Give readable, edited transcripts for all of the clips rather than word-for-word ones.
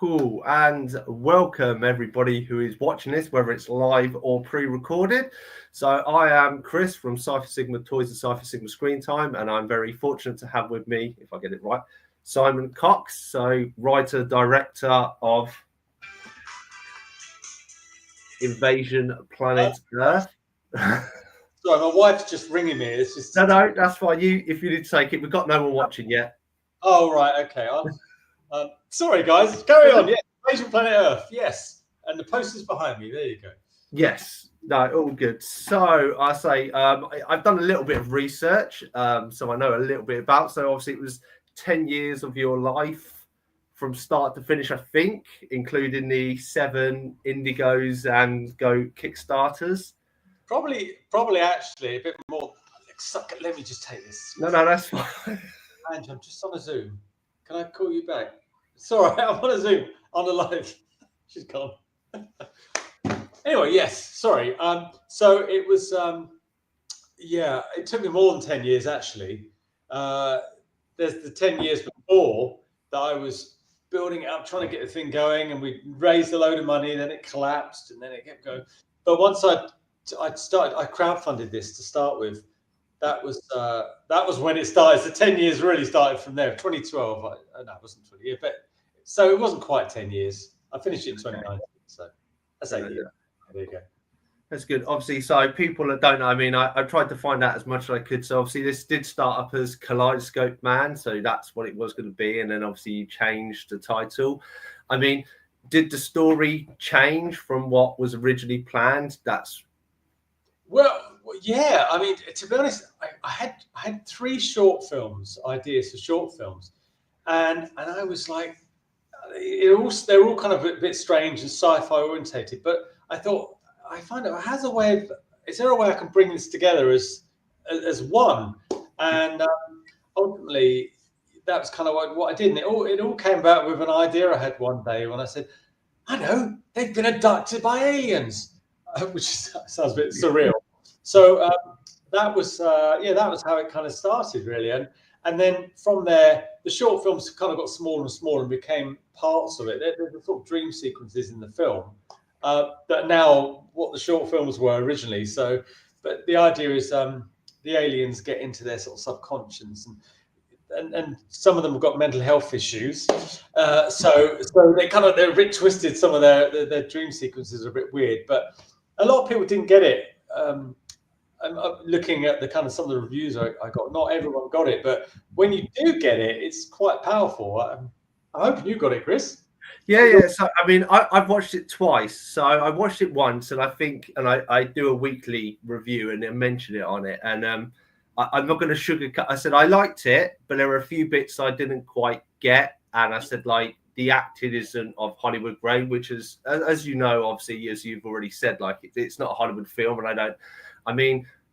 Cool. And welcome everybody who is watching this, whether it's live or pre-recorded. So I am Chris from Cypher Sigma Toys and Cypher Sigma Screen Time, and I'm very fortunate to have with me, if I get it right, Simon Cox, so writer, director of Invasion Planet Earth. Sorry, my wife's just ringing me. It's just No, that's fine. If you did take it, we've got no one watching yet. Oh, right, okay. Sorry, guys. Carry on. Yeah, Invasion Planet Earth. Yes, and the poster's behind me. There you go. Yes. No, all good. So I say I've done a little bit of research, so I know a little bit about. So obviously, it was 10 years of your life from start to finish, I think, including the 7 Indigos and Go Kickstarters. Probably actually a bit more. Let me just take this. No, that's fine. Ange, I'm just on a Zoom. Can I call you back? Sorry, I'm on a Zoom on the live. She's gone. Anyway, yes. Sorry. So it was. Yeah, it took me more than 10 years actually. There's the 10 years before that I was building it up, trying to get the thing going, and we raised a load of money, and then it collapsed, and then it kept going. But once I crowdfunded this to start with. That was when it started. The 10 years really started from there. 2012. No, it wasn't 20 years, but so it wasn't quite 10 years. I finished it in 2019. So that's 8 years. There you go. That's good. Obviously, so people that don't know, I mean, I tried to find out as much as I could. So obviously, this did start up as Kaleidoscope Man, so that's what it was going to be, and then obviously you changed the title. I mean, did the story change from what was originally planned? Well, yeah. I mean, to be honest, I had 3 short films, ideas for short films, and I was like, they're all kind of a bit strange and sci-fi orientated. But I thought, I find out is there a way I can bring this together as one? And ultimately, that was kind of what I did. And it all came about with an idea I had one day when I said, I know, they've been abducted by aliens, which sounds a bit surreal. So that was how it kind of started, really. And then from there, the short films kind of got smaller and smaller and became parts of it. There's the sort of dream sequences in the film that are now what the short films were originally. So, but the idea is the aliens get into their sort of subconscious, and some of them have got mental health issues. So they're a bit twisted. Some of their dream sequences are a bit weird, but a lot of people didn't get it. I'm looking at the kind of some of the reviews I got. Not everyone got it, but when you do get it, it's quite powerful. I'm hoping you got it, Chris. Yeah. So I mean, I've watched it twice. So I watched it once, and I do a weekly review and then mention it on it. And I'm not going to sugarcoat. I said I liked it, but there were a few bits I didn't quite get, and I said like the acting isn't of Hollywood grade, which is, as you know, obviously, as you've already said, like it's not a Hollywood film, and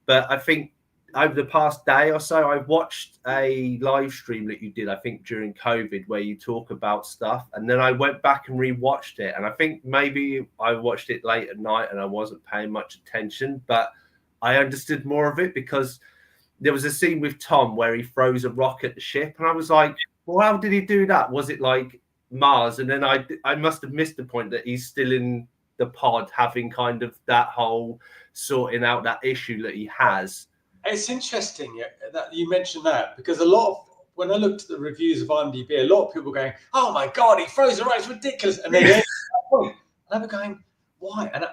but I think over the past day or so, I've watched a live stream that you did, I think during COVID, where you talk about stuff, and then I went back and rewatched it, and I think maybe I watched it late at night and I wasn't paying much attention, but I understood more of it because there was a scene with Tom where he throws a rock at the ship, and I was like, well, how did he do that? Was it like Mars? And then I must have missed the point that he's still in the pod having kind of that whole sorting out that issue that he has. It's interesting that you mentioned that, because when I looked at the reviews of IMDb, a lot of people were going, oh my God, he throws a rock, it's ridiculous. And then and I was going, why? And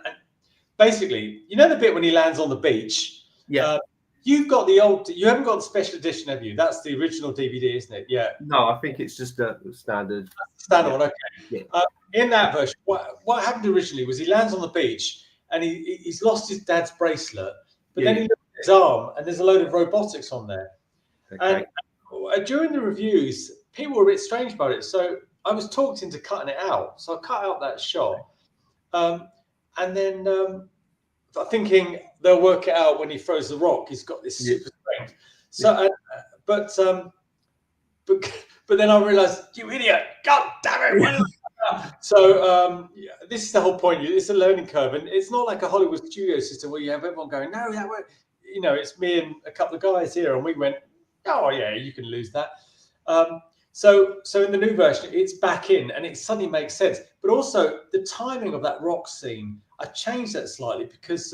basically, you know the bit when he lands on the beach? Yeah. You haven't got the special edition, have you? That's the original DVD, isn't it? Yeah. No, I think it's just a standard. Standard one, okay. Yeah. In that version, what happened originally was he lands on the beach and he's lost his dad's bracelet, but then he looks at his arm and there's a load of robotics on there. Okay. And during the reviews, people were a bit strange about it. So I was talked into cutting it out. So I cut out that shot. And then thinking they'll work it out when he throws the rock. He's got this super strength. So, but then I realised, you idiot! God damn it! So this is the whole point. It's a learning curve, and it's not like a Hollywood studio system where you have everyone going, no, that won't. It's me and a couple of guys here, and we went, oh yeah, you can lose that. So in the new version, it's back in, and it suddenly makes sense. But also the timing of that rock scene, I changed that slightly because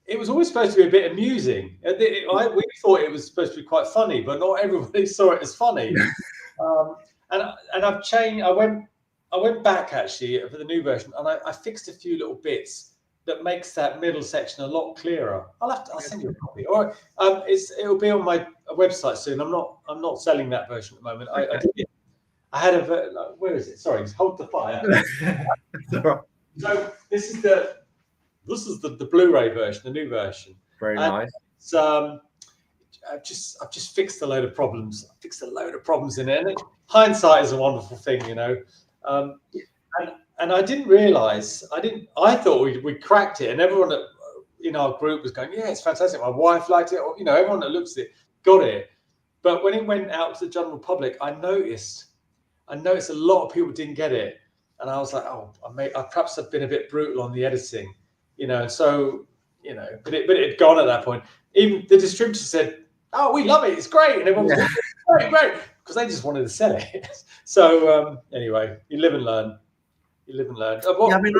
it was always supposed to be a bit amusing. We thought it was supposed to be quite funny, but not everybody saw it as funny. And I've changed. I went back actually for the new version, and I fixed a few little bits that makes that middle section a lot clearer. I'll send you a copy. Or it'll be on my website soon. I'm not selling that version at the moment. Okay. I did it. I had where is it? Sorry, hold the fire. So this is the Blu-ray version, the new version. Very nice. It's, I've just fixed a load of problems. I fixed a load of problems in it. And hindsight is a wonderful thing, you know. And I didn't realize, I thought we cracked it, and everyone in our group was going, yeah, it's fantastic. My wife liked it, or, you know, everyone that looks at it got it. But when it went out to the general public, I noticed a lot of people didn't get it. And I was like, oh, I perhaps have been a bit brutal on the editing, you know. And so, you know, but it had gone at that point. Even the distributor said, oh, we love it, it's great. And everyone was like, great, because they just wanted to sell it. So anyway, you live and learn. Yeah, I mean,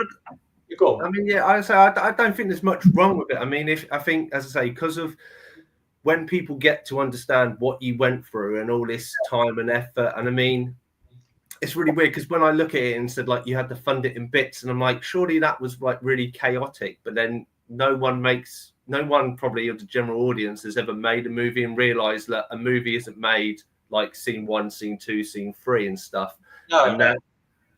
I don't think there's much wrong with it. I mean, I think, as I say, because of when people get to understand what you went through and all this time and effort, and I mean, it's really weird because when I look at it and said like you had to fund it in bits, and I'm like, surely that was like really chaotic. But then no one probably of the general audience has ever made a movie and realised that a movie isn't made like scene 1, scene 2, scene 3 and stuff. No.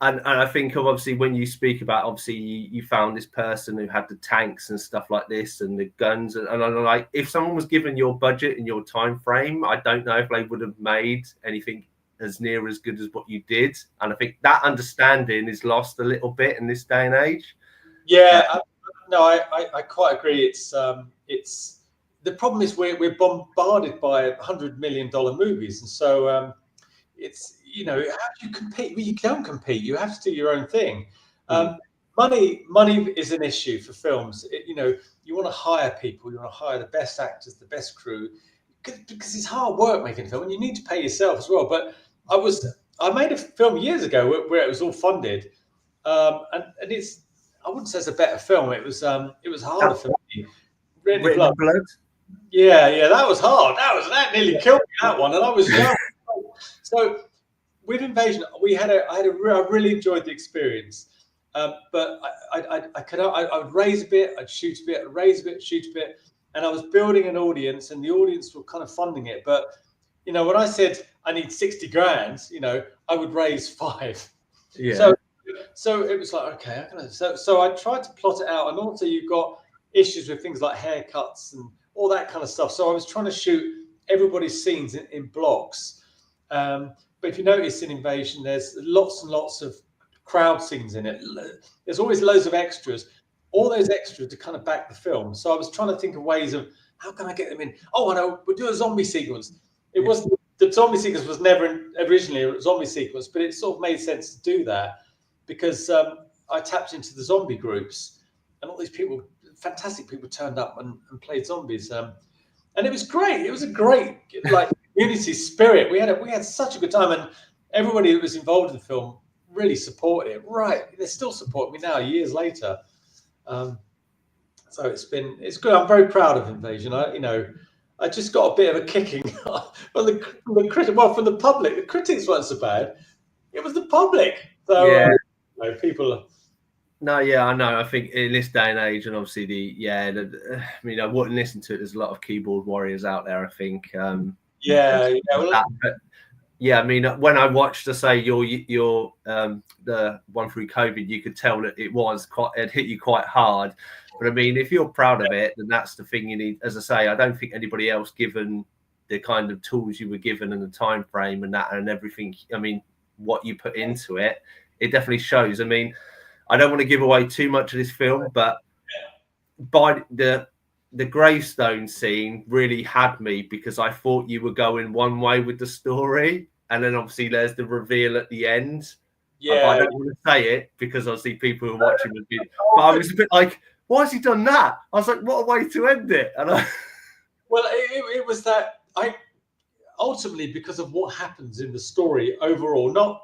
And I think of obviously when you speak about obviously you found this person who had the tanks and stuff like this and the guns and I'm like, if someone was given your budget and your time frame, I don't know if they would have made anything as near as good as what you did. And I think that understanding is lost a little bit in this day and age. Yeah, I quite agree. It's the problem is we're bombarded by $100 million movies, and so it's, you know, how do you compete? Well, you don't compete. You have to do your own thing. Money is an issue for films. You know, you want to hire people. You want to hire the best actors, the best crew, because it's hard work making a film, and you need to pay yourself as well. But I made a film years ago where it was all funded, and it's, I wouldn't say it's a better film. It was harder for me. Written in blood. Yeah, that was hard. That nearly killed me, that one, and I was young. So with Invasion, I really enjoyed the experience, but I would raise a bit, I'd shoot a bit, I'd raise a bit, shoot a bit, and I was building an audience, and the audience were kind of funding it. But you know, when I said I need 60 grand, you know, I would raise 5. Yeah. So it was like, okay, so I tried to plot it out, and also you've got issues with things like haircuts and all that kind of stuff. So I was trying to shoot everybody's scenes in blocks. But if you notice in Invasion, there's lots and lots of crowd scenes in it. There's always loads of extras, all those extras to kind of back the film. So I was trying to think of ways of how can I get them in. Oh, I know, we'll do a zombie sequence. The zombie sequence was never originally a zombie sequence, but it sort of made sense to do that because I tapped into the zombie groups, and all these people, fantastic people, turned up and played zombies. And it was great. It was a great like community spirit. We had such a good time, and everybody that was involved in the film really supported it. Right, they still support me now, years later. So it's good. I'm very proud of Invasion. I just got a bit of a kicking from the public. The critics weren't so bad. It was the public. So yeah, people. No, yeah, I know. I think in this day and age, and obviously I mean, I wouldn't listen to it. There's a lot of keyboard warriors out there, I think. Well, yeah, I mean, when I watched, say your the one through COVID, you could tell that it hit you quite hard. But I mean, if you're proud of it, then that's the thing you need. As I say, I don't think anybody else, given the kind of tools you were given and the time frame and that and everything. I mean, what you put into it, it definitely shows. I mean, I don't want to give away too much of this film, but by the gravestone scene really had me because I thought you were going one way with the story, and then obviously there's the reveal at the end. Yeah, I don't want to say it because obviously people who are watching would be. But I was a bit like, why has he done that? I was like, what a way to end it! And well, it was that ultimately because of what happens in the story overall, not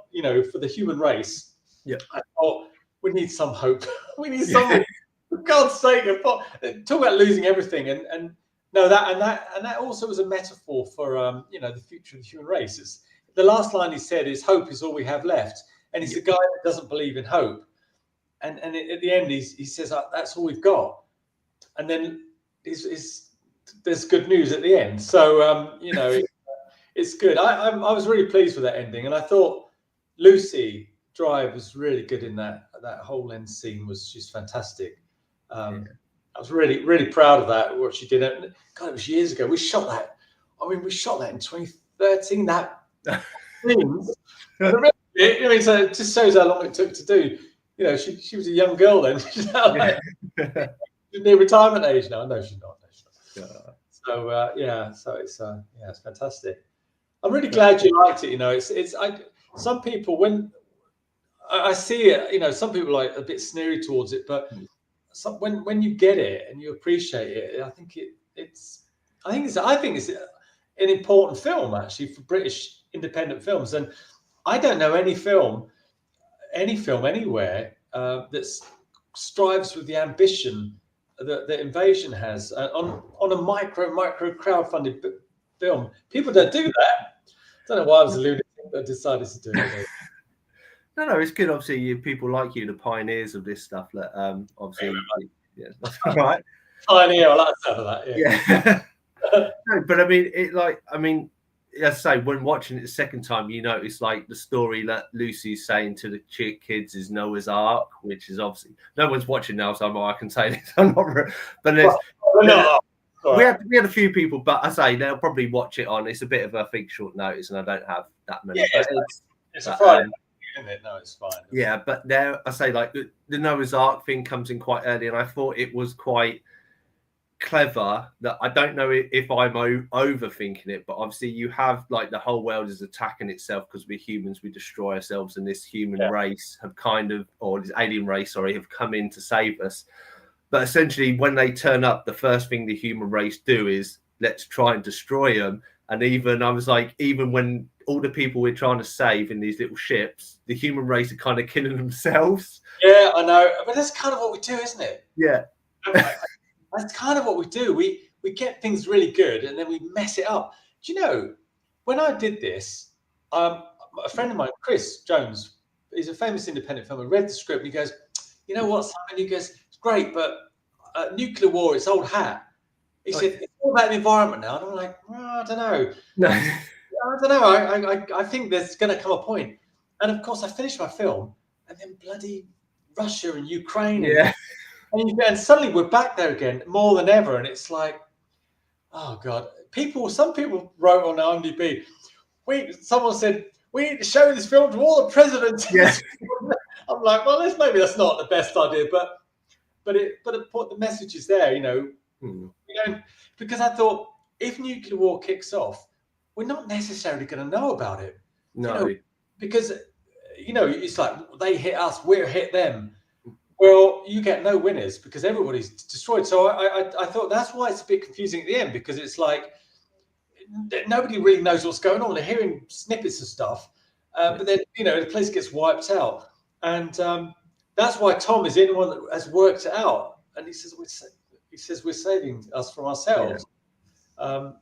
for the human race. Yeah. I thought we need some hope. We need something. For God's sake, talk about losing everything, and no, that also was a metaphor for the future of the human race. It's the last line he said is hope is all we have left, and he's a guy that doesn't believe in hope, and at the end he says that's all we've got, and then there's good news at the end. So it's good. I was really pleased with that ending, and I thought Lucy Drive was really good in that whole end scene. She's fantastic. I was really, really proud of that, what she did. God, it was years ago. We shot that. I mean, we shot that in 2013. That seems. I mean, so it just shows how long it took to do. She was a young girl then. She's near retirement age now. No, she's not. So so it's fantastic. I'm really glad you liked it. Some people, when I see it, some people are like a bit sneery towards it, but when you get it and you appreciate it, I think it's an important film actually for British independent films. And I don't know any film anywhere that strives with the ambition that Invasion has on a micro crowdfunded film. People don't do that. I don't know why I was a lunatic that decided to do it. No, it's good. Obviously, people like you, the pioneers of this stuff. That obviously, that's all right. Pioneer, I like the sound of that. Yeah. No, but I mean, as I say, when watching it the second time, you notice like the story that Lucy's saying to the kids is Noah's Ark, which is obviously no one's watching now, so I can say this. I'm not, but we had a few people, but I say they'll probably watch it on. It's a bit of a big short notice, and I don't have that many. Yeah, it's a Friday. Isn't it? No, it's fine. Yeah, but there I say like the Noah's Ark thing comes in quite early, and I thought it was quite clever. That I don't know if I'm overthinking it, but obviously you have like the whole world is attacking itself because we're humans, we destroy ourselves, and this human race have or this alien race, have come in to save us. But essentially, when they turn up, the first thing the human race do is let's try and destroy them. And even I was like, even when all the people we're trying to save in these little ships, the human race are kind of killing themselves. Yeah, I know, but that's kind of what we do, isn't it? Yeah, that's kind of what we do. We get things really good and then we mess it up. Do you know, when I did this, a friend of mine, Chris Jones, he's a famous independent filmer, read the script and he goes, "You know what, Simon?" He goes, "It's great, but nuclear war, it's old hat." He said, "It's all about the environment now." And I'm like, I don't know. No. I don't know. I think there's going to come a point. And of course, I finished my film, and then bloody Russia and Ukraine. And suddenly we're back there again, more than ever. And it's like, oh God. Some people wrote on IMDb, someone said, "We need to show this film to all the presidents." Yeah. I'm like, well, maybe that's not the best idea, but the message is there, because I thought if nuclear war kicks off, we're not necessarily going to know about it. No, because it's like they hit us, we're hit them. Well, you get no winners because everybody's destroyed. So I thought that's why it's a bit confusing at the end, because it's like nobody really knows what's going on. They're hearing snippets of stuff, but then the place gets wiped out, and that's why Tom is the only one that has worked it out. And he says we're saving us from ourselves. Yeah.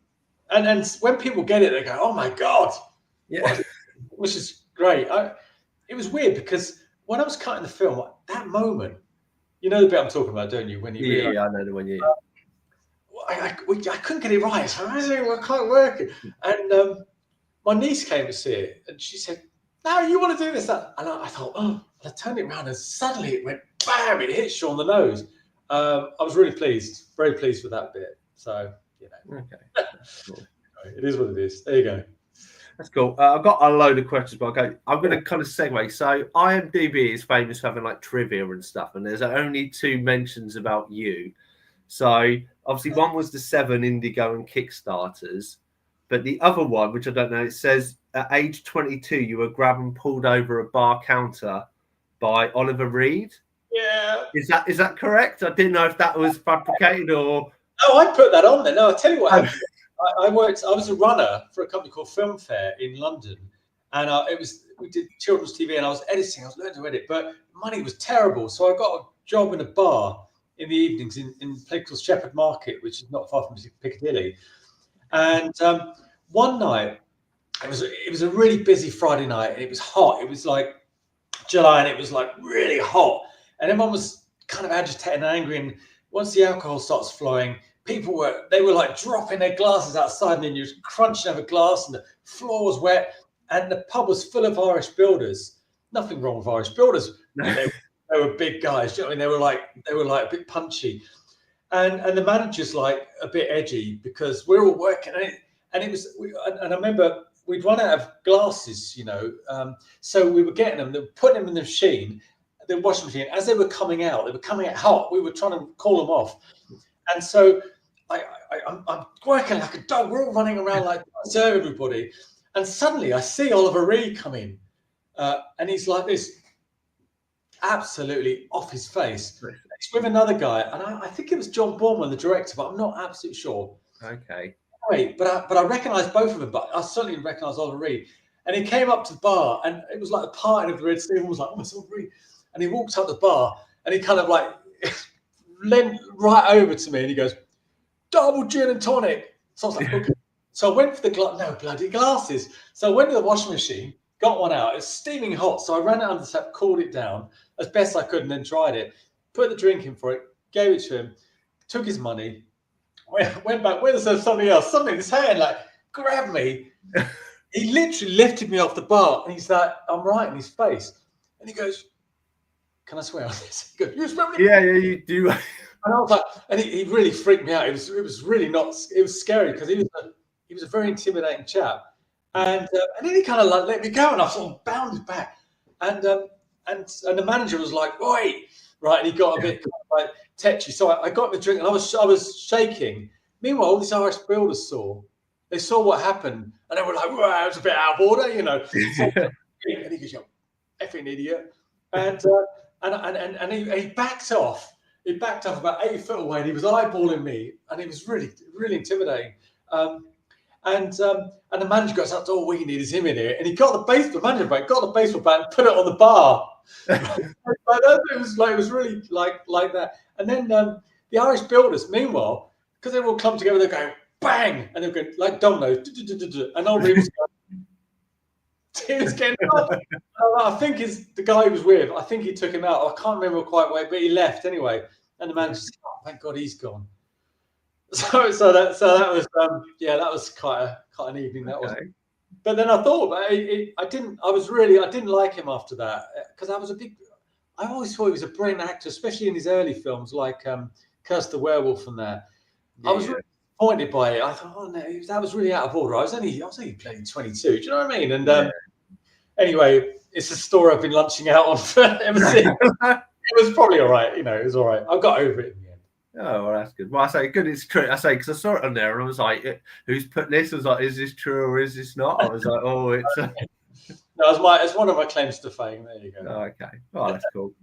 And when people get it, they go, "Oh my God!" Yeah, which is great. It was weird because when I was cutting the film, that moment, you know the bit I'm talking about, don't you? When you realize, I know the one you. I couldn't get it right. So I can't work it. And my niece came to see it, and she said, "No, you want to do this?" And I thought, oh, I turned it around, and suddenly it went bam! It hit you on the nose. I was really pleased, very pleased with that bit. So. Okay. Cool. It is what it is. There you go. That's cool. I've got a load of questions, but I'm going to kind of segue. So IMDb is famous for having like trivia and stuff, and there's only 2 mentions about you. So obviously one was the 7 Indigo and Kickstarters, but the other one, which I don't know, it says at age 22 you were grabbed and pulled over a bar counter by Oliver Reed. Yeah. Is that correct? I didn't know if that was fabricated or. Oh, I put that on there. No, I'll tell you what happened. I was a runner for a company called Film Fair in London, and we did children's TV, and I was editing. I was learning to edit, but money was terrible, so I got a job in a bar in the evenings in a place called Shepherd Market, which is not far from Piccadilly. And one night, it was a really busy Friday night, and it was hot. It was like July, and it was like really hot, and everyone was kind of agitated and angry. And once the alcohol starts flowing, they were like dropping their glasses outside, and then you was crunching over glass, and the floor was wet, and the pub was full of Irish builders. Nothing wrong with Irish builders. They were big guys. You know what I mean? They were like a bit punchy, and the manager's like a bit edgy because we're all working, and it was. And I remember we'd run out of glasses, so we were getting them, they were putting them in the machine, the washing machine. As they were coming out hot. We were trying to call them off, and so I'm working like a dog. We're all running around like serve everybody, and suddenly I see Oliver Reed come in, and he's like this, absolutely off his face. He's with another guy, and I think it was John Boorman, the director, but I'm not absolutely sure. Okay. Wait, but I recognised both of them, but I certainly didn't recognise Oliver Reed. And he came up to the bar, and it was like the parting of the Red Sea. Everyone was like, "Oh, it's Oliver Reed." And he walked up the bar, and he kind of like leant right over to me, and he goes, "Double gin and tonic." So I was like, "Okay." So I went for no bloody glasses. So I went to the washing machine, got one out. It's steaming hot, so I ran it under the tap, cooled it down as best I could, and then tried it. Put the drink in for it, gave it to him, took his money. Went back, went to serve something else. Suddenly this hand like grabbed me. He literally lifted me off the bar, and he's like, I'm right in his face. And he goes, "Can I swear on this?" He goes, "You swear on it?" Yeah, you do. And I was like, and he really freaked me out. It was really not, it was scary because he was a very intimidating chap. And then he kind of like let me go, and I sort of bounded back. And the manager was like, "Oi!" Right, and he got a bit kind of like tetchy. So I got the drink, and I was shaking. Meanwhile, all these Irish builders they saw what happened, and they were like, "Wow, it was a bit out of order," So, and he goes, "You effing idiot!" And he backed off. He backed off about 8 foot away, and he was eyeballing me, and it was really, really intimidating. And the manager goes up, "All we need is him in here." And he got the baseball bat and put it on the bar. It was really like that. And then the Irish builders, meanwhile, because they all come together, they're going bang, and they're going like dominoes, and Old Reed was going, he was getting up. I think the guy he was with, I think he took him out. I can't remember quite where, but he left anyway. And the manager said, "Oh, thank God he's gone." So that was that was quite an evening. That was. But then I thought I didn't like him after that, because I always thought he was a brilliant actor, especially in his early films like Curse the Werewolf and that. I was really disappointed by it. I thought, oh no, that was really out of order. I was only playing 22. Do you know what I mean? And anyway, it's a story I've been lunching out on ever since. It was probably all right. It was all right. I got over it in the end. Oh, well, that's good. Well, I say good. It's true. I say because I saw it on there, and I was like, "Who's put this?" I was like, "Is this true or is this not?" I was like, "Oh, it's." No, it's one of my claims to fame. There you go. Oh, okay. Oh, that's cool.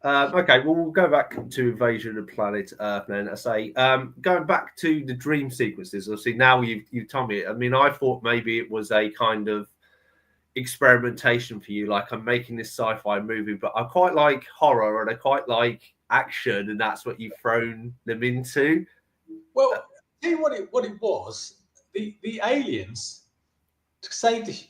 Okay, well, we'll go back to Invasion of Planet Earth then. I say, going back to the dream sequences. Obviously, now you've told me. I mean, I thought maybe it was a kind of experimentation for you, like I'm making this sci-fi movie, but I quite like horror and I quite like action, and that's what you've thrown them into. Well, tell you what it was. The aliens take these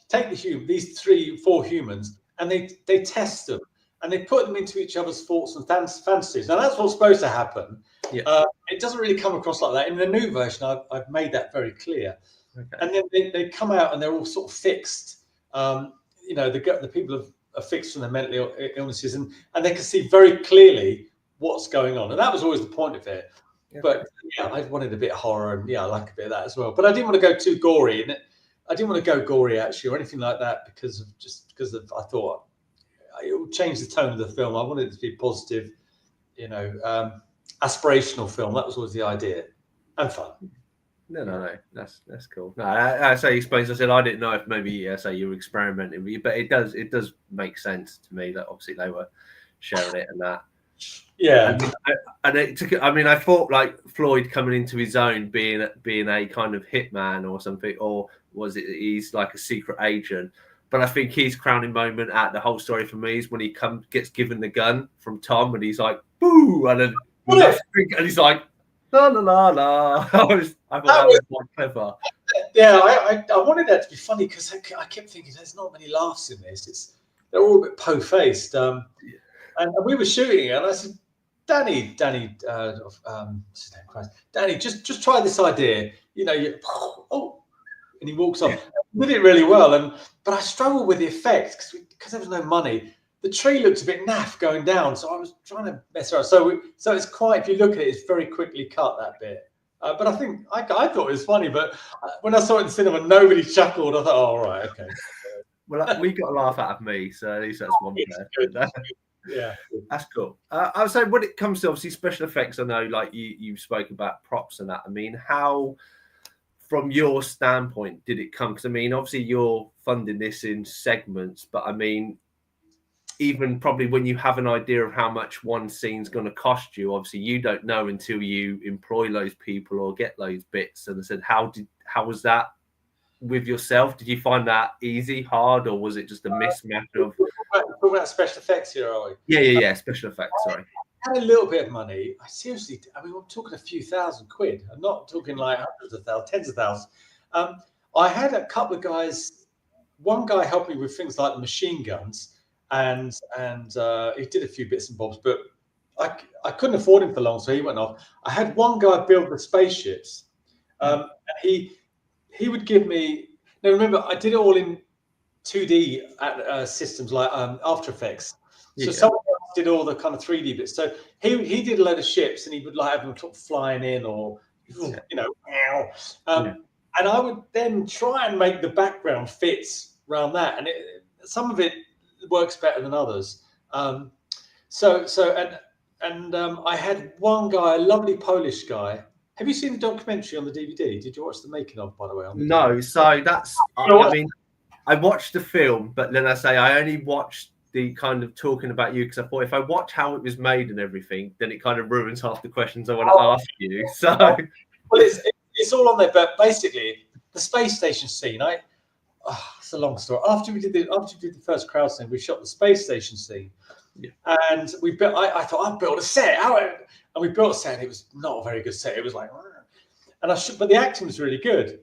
3-4 humans, and they test them, and they put them into each other's thoughts and fantasies. Now that's what's supposed to happen. Yeah. It doesn't really come across like that in the new version. I've made that very clear. Okay. And then they come out and they're all sort of fixed. The people are fixed from their mental illnesses, and they can see very clearly what's going on, and that was always the point of it. Okay. But I wanted a bit of horror, and I like a bit of that as well. But I didn't want to go too gory, and I didn't want to go gory actually or anything like that because I thought it would change the tone of the film. I wanted it to be positive, aspirational film. That was always the idea, and fun. No, that's cool. No, I say explains. I said I didn't know if maybe say you were experimenting, but it does make sense to me that obviously they were sharing it and that. Yeah. And it took. I mean, I thought like Floyd coming into his own, being a kind of hitman or something, or was it he's like a secret agent? But I think his crowning moment at the whole story for me is when he gets given the gun from Tom, and he's like, "Boo!" and then nothing, and he's like, "La la la la." I thought that was quite clever. Yeah, I wanted that to be funny because I kept thinking there's not many laughs in this. They're all a bit po-faced. And we were shooting, and I said, Danny, what's his name, Christ? Danny, just try this idea. You know, and he walks off. Did it really well, but I struggled with the effects because there was no money. The tree looked a bit naff going down, so I was trying to mess around. So it's quite. If you look at it, it's very quickly cut, that bit. But I think I thought it was funny. But when I saw it in the cinema, nobody chuckled. I thought, oh, all right, okay. Well, we got a laugh out of me, so at least that's one there. Yeah, that's cool. I was saying, when it comes to obviously special effects, I know like you spoke about props and that. I mean, how, from your standpoint, did it come? Because I mean, obviously you're funding this in segments, but I mean, even probably when you have an idea of how much one scene's going to cost you, obviously you don't know until you employ those people or get those bits. And I said, how was that with yourself? Did you find that easy, hard, or was it just a mismatch of? Talking about special effects here, are we? Yeah. Special effects. Sorry. I had a little bit of money. I mean, I'm talking a few £1,000. I'm not talking like hundreds of thousands, tens of thousands. I had a couple of guys. One guy helped me with things like the machine guns, and he did a few bits and bobs, but I couldn't afford him for long, so he went off. I had one guy build the spaceships. And he would give me. Now remember, I did it all in 2D systems like After Effects. So someone else did all the kind of 3D bits. So he did a load of ships, and he would like have them flying in, or you know, and I would then try and make the background fits around that, and some of it works better than others. I had one guy, a lovely Polish guy. Have you seen the documentary on the DVD? Did you watch the making of, by the way? No, so that's. I mean, I watched the film, but then I only watched the kind of talking about you because I thought if I watch how it was made and everything, then it kind of ruins half the questions I want to ask you. So, well, it's all on there, but basically the space station scene. It's a long story. After we did the first crowd scene, we shot the space station scene, and we built. I thought I'd build a set, and we built a set. And it was not a very good set. It was like, but the acting was really good.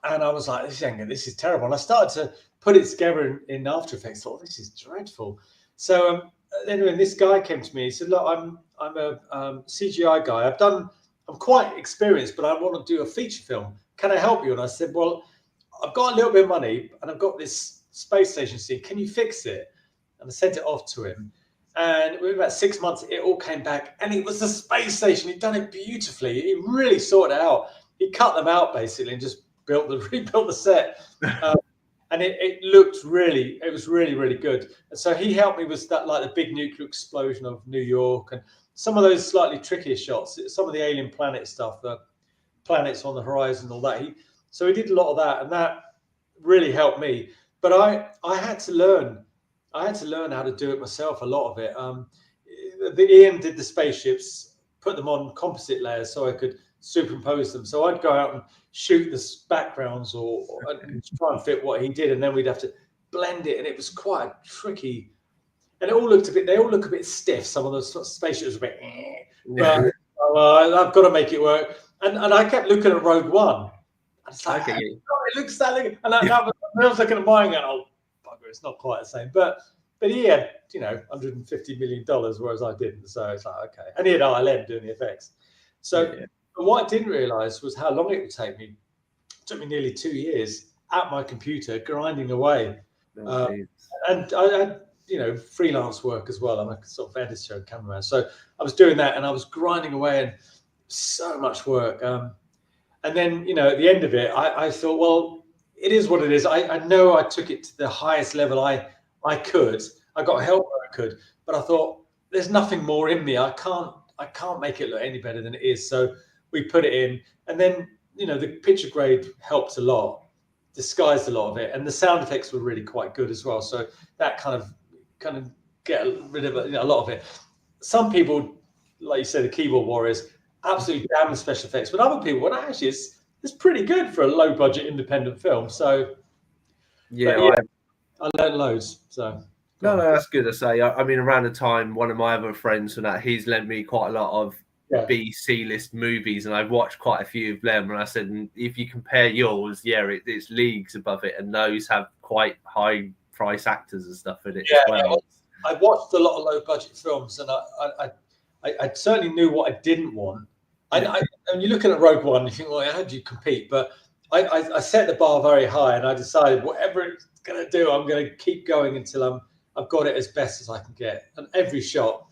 And I was like, this is terrible. And I started to put it together in After Effects. Thought, this is dreadful. So anyway, this guy came to me. He said, look, I'm a CGI guy. I'm quite experienced, but I want to do a feature film. Can I help you? And I said, well, I've got a little bit of money, and I've got this space station scene. Can you fix it? And I sent it off to him. And within about 6 months, it all came back. And it was the space station. He'd done it beautifully. He really sorted it out. He cut them out, basically, and just rebuilt the set, and it was really, really good. And so he helped me with that, like the big nuclear explosion of New York, and some of those slightly trickier shots, some of the alien planet stuff, the planets on the horizon, all that. So he did a lot of that, and that really helped me. But I had to learn how to do it myself. A lot of it. Ian did the spaceships, put them on composite layers so I could superimpose them. So I'd go out and shoot the backgrounds or try and fit what he did, and then we'd have to blend it, and it was quite tricky. And they all look a bit stiff. Some of those spaceships were a bit, but I've got to make it work. And I kept looking at Rogue One. And it's like, it looks that like, and I was looking at mine and oh, bugger, it's not quite the same. But he had, $150 million, whereas I didn't. So it's like, okay. And he had ILM doing the effects. So but what I didn't realise was how long it would take me. It took me nearly 2 years at my computer, grinding away. And I had, freelance work as well. I'm a sort of editor and cameraman. So I was doing that, and I was grinding away, and so much work. And then, at the end of it, I thought, well, it is what it is. I know I took it to the highest level I could. I got help where I could, but I thought there's nothing more in me. I can't make it look any better than it is. So we put it in, and then the picture grade helped a lot, disguised a lot of it, and the sound effects were really quite good as well. So that kind of get rid of a lot of it. some people, like you said, the keyboard warriors, absolutely damn the special effects, but other people, well, actually, it's pretty good for a low budget independent film. So, Yeah, but yeah, I learned loads. So, no, that's good to say. I mean, around the time, one of my other friends from that, he's lent me quite a lot of B-C list movies, and I've watched quite a few of them. And I said, if you compare yours, it's leagues above it, and those have quite high price actors and stuff in it as well. Yeah. I watched a lot of low budget films, and I certainly knew what I didn't want. And you're looking at Rogue One, you think, well, how do you compete? But I set the bar very high, and I decided whatever it's going to do, I'm going to keep going until I've got it as best as I can get. And every shot,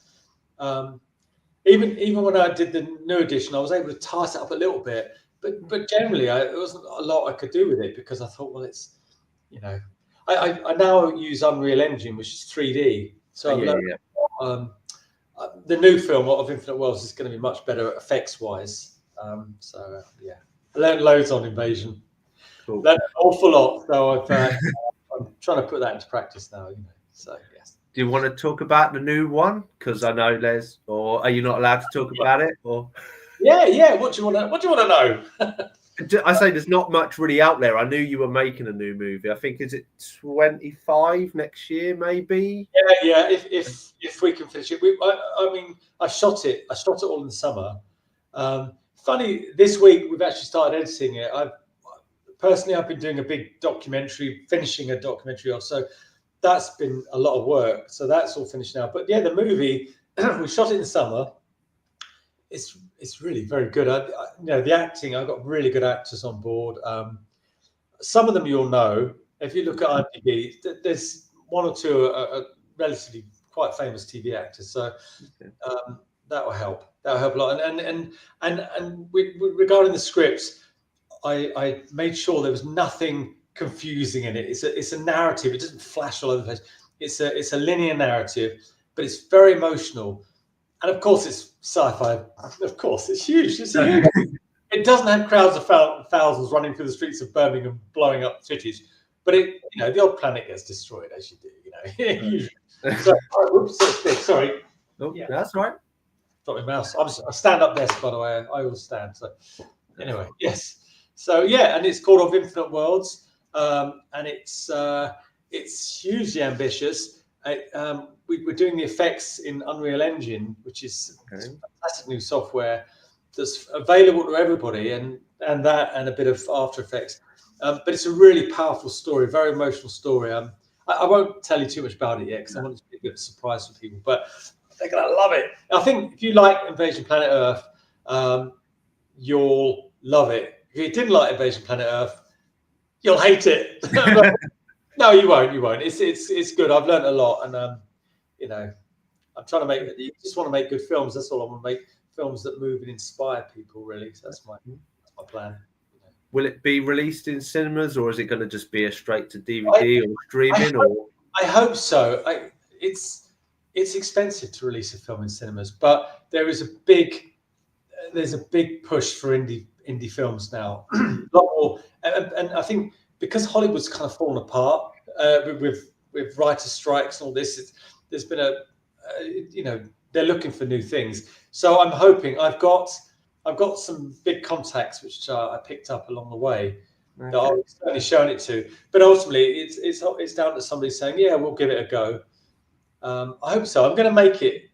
even when I did the new edition, I was able to tighten it up a little bit. But generally, it wasn't a lot I could do with it, because I thought, well, it's, I now use Unreal Engine, which is 3D. So the new film of Infinite Worlds is going to be much better effects wise. I learned loads on Invasion. Cool. Learned an awful lot. So I'm trying to put that into practice now. So yes. Do you want to talk about the new one? Because I know or are you not allowed to talk about it? Or yeah. What do you want to know? I say there's not much really out there. I knew you were making a new movie. I think, is it 25 next year, maybe? Yeah. If we can finish it, I mean, I shot it all in the summer. Funny, this week we've actually started editing it. I've been doing a big documentary, finishing a documentary off. So that's been a lot of work. So that's all finished now. But yeah, the movie we shot it in the summer. It's really very good. The acting, I've got really good actors on board. Some of them you'll know. If you look at IMDb, there's one or two are relatively quite famous TV actors. So that will help. That will help a lot. And regarding the scripts, I made sure there was nothing confusing in it. It's a narrative. It doesn't flash all over the place. It's a linear narrative, but it's very emotional. And of course, it's sci-fi. Of course, it's huge. It's huge. It doesn't have crowds of thousands running through the streets of Birmingham, blowing up cities. But the old planet gets destroyed, as you do. Usually. So, sorry. Oh, yeah. That's right. Got my mouse. I stand up desk, by the way. I always stand. So anyway, yes. So yeah, and it's called Of Infinite Worlds, and it's hugely ambitious. We're doing the effects in Unreal Engine, which is fantastic new software that's available to everybody, and a bit of After Effects. But it's a really powerful story, very emotional story. I won't tell you too much about it yet, because I want it to be a bit of a surprise for people, but they're going to love it. I think if you like Invasion Planet Earth, you'll love it. If you didn't like Invasion Planet Earth, you'll hate it. No, you won't. You won't. It's good. I've learned a lot, and I'm trying to make. You just want to make good films. That's all. I want to make films that move and inspire people. Really, so that's my plan. Will it be released in cinemas, or is it going to just be a straight to DVD or streaming? I hope so. It's expensive to release a film in cinemas, but there's a big push for indie films now. A lot more, and I think, because Hollywood's kind of fallen apart with writer strikes and all this, there's been they're looking for new things. So I'm hoping I've got some big contacts which I picked up along the way that I'll certainly shown it to. But ultimately, it's down to somebody saying, yeah, we'll give it a go. I hope so. I'm going to make it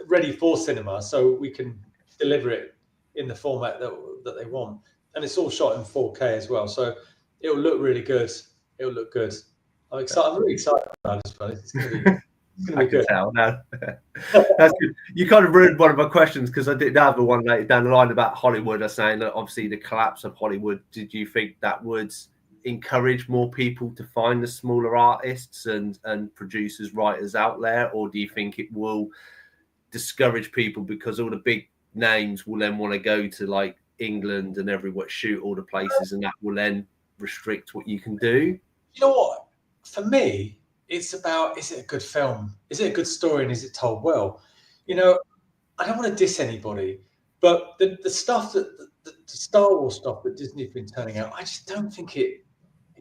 ready for cinema so we can deliver it in the format that they want, and it's all shot in 4K as well. So it'll look really good. It'll look good. I'm excited. I'm really excited about this, buddy. It's going to be good. Tell now. That's good. You kind of ruined one of my questions, because I did have the one later down the line about Hollywood. I was saying that obviously the collapse of Hollywood. Did you think that would encourage more people to find the smaller artists and producers, writers out there, or do you think it will discourage people because all the big names will then want to go to like England and everywhere, shoot all the places, and that will then restrict what you can do? You know what? For me, it's about, is it a good film? Is it a good story, and is it told well? I don't want to diss anybody, but the stuff the Star Wars stuff that Disney's been turning out, I just don't think it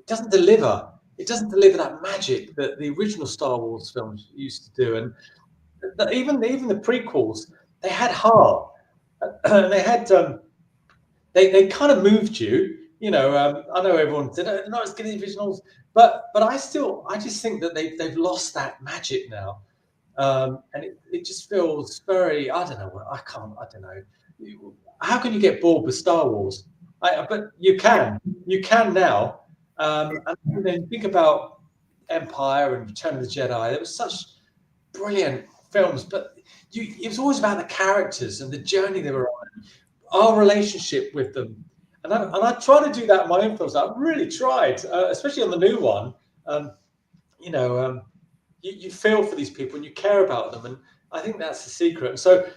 doesn't deliver. It doesn't deliver that magic that the original Star Wars films used to do. And even the prequels, they had heart. They had they kind of moved you. You know, I know everyone said they're not as good as the originals, but I just think that they've lost that magic now, and it just feels very, I don't know, I don't know. How can you get bored with Star Wars? But you can now. And then think about Empire and Return of the Jedi. There was such brilliant films, but it was always about the characters and the journey they were on, our relationship with them. And I try to do that in my own films. I've really tried, especially on the new one. You know, you feel for these people and you care about them, and I think that's the secret. And so,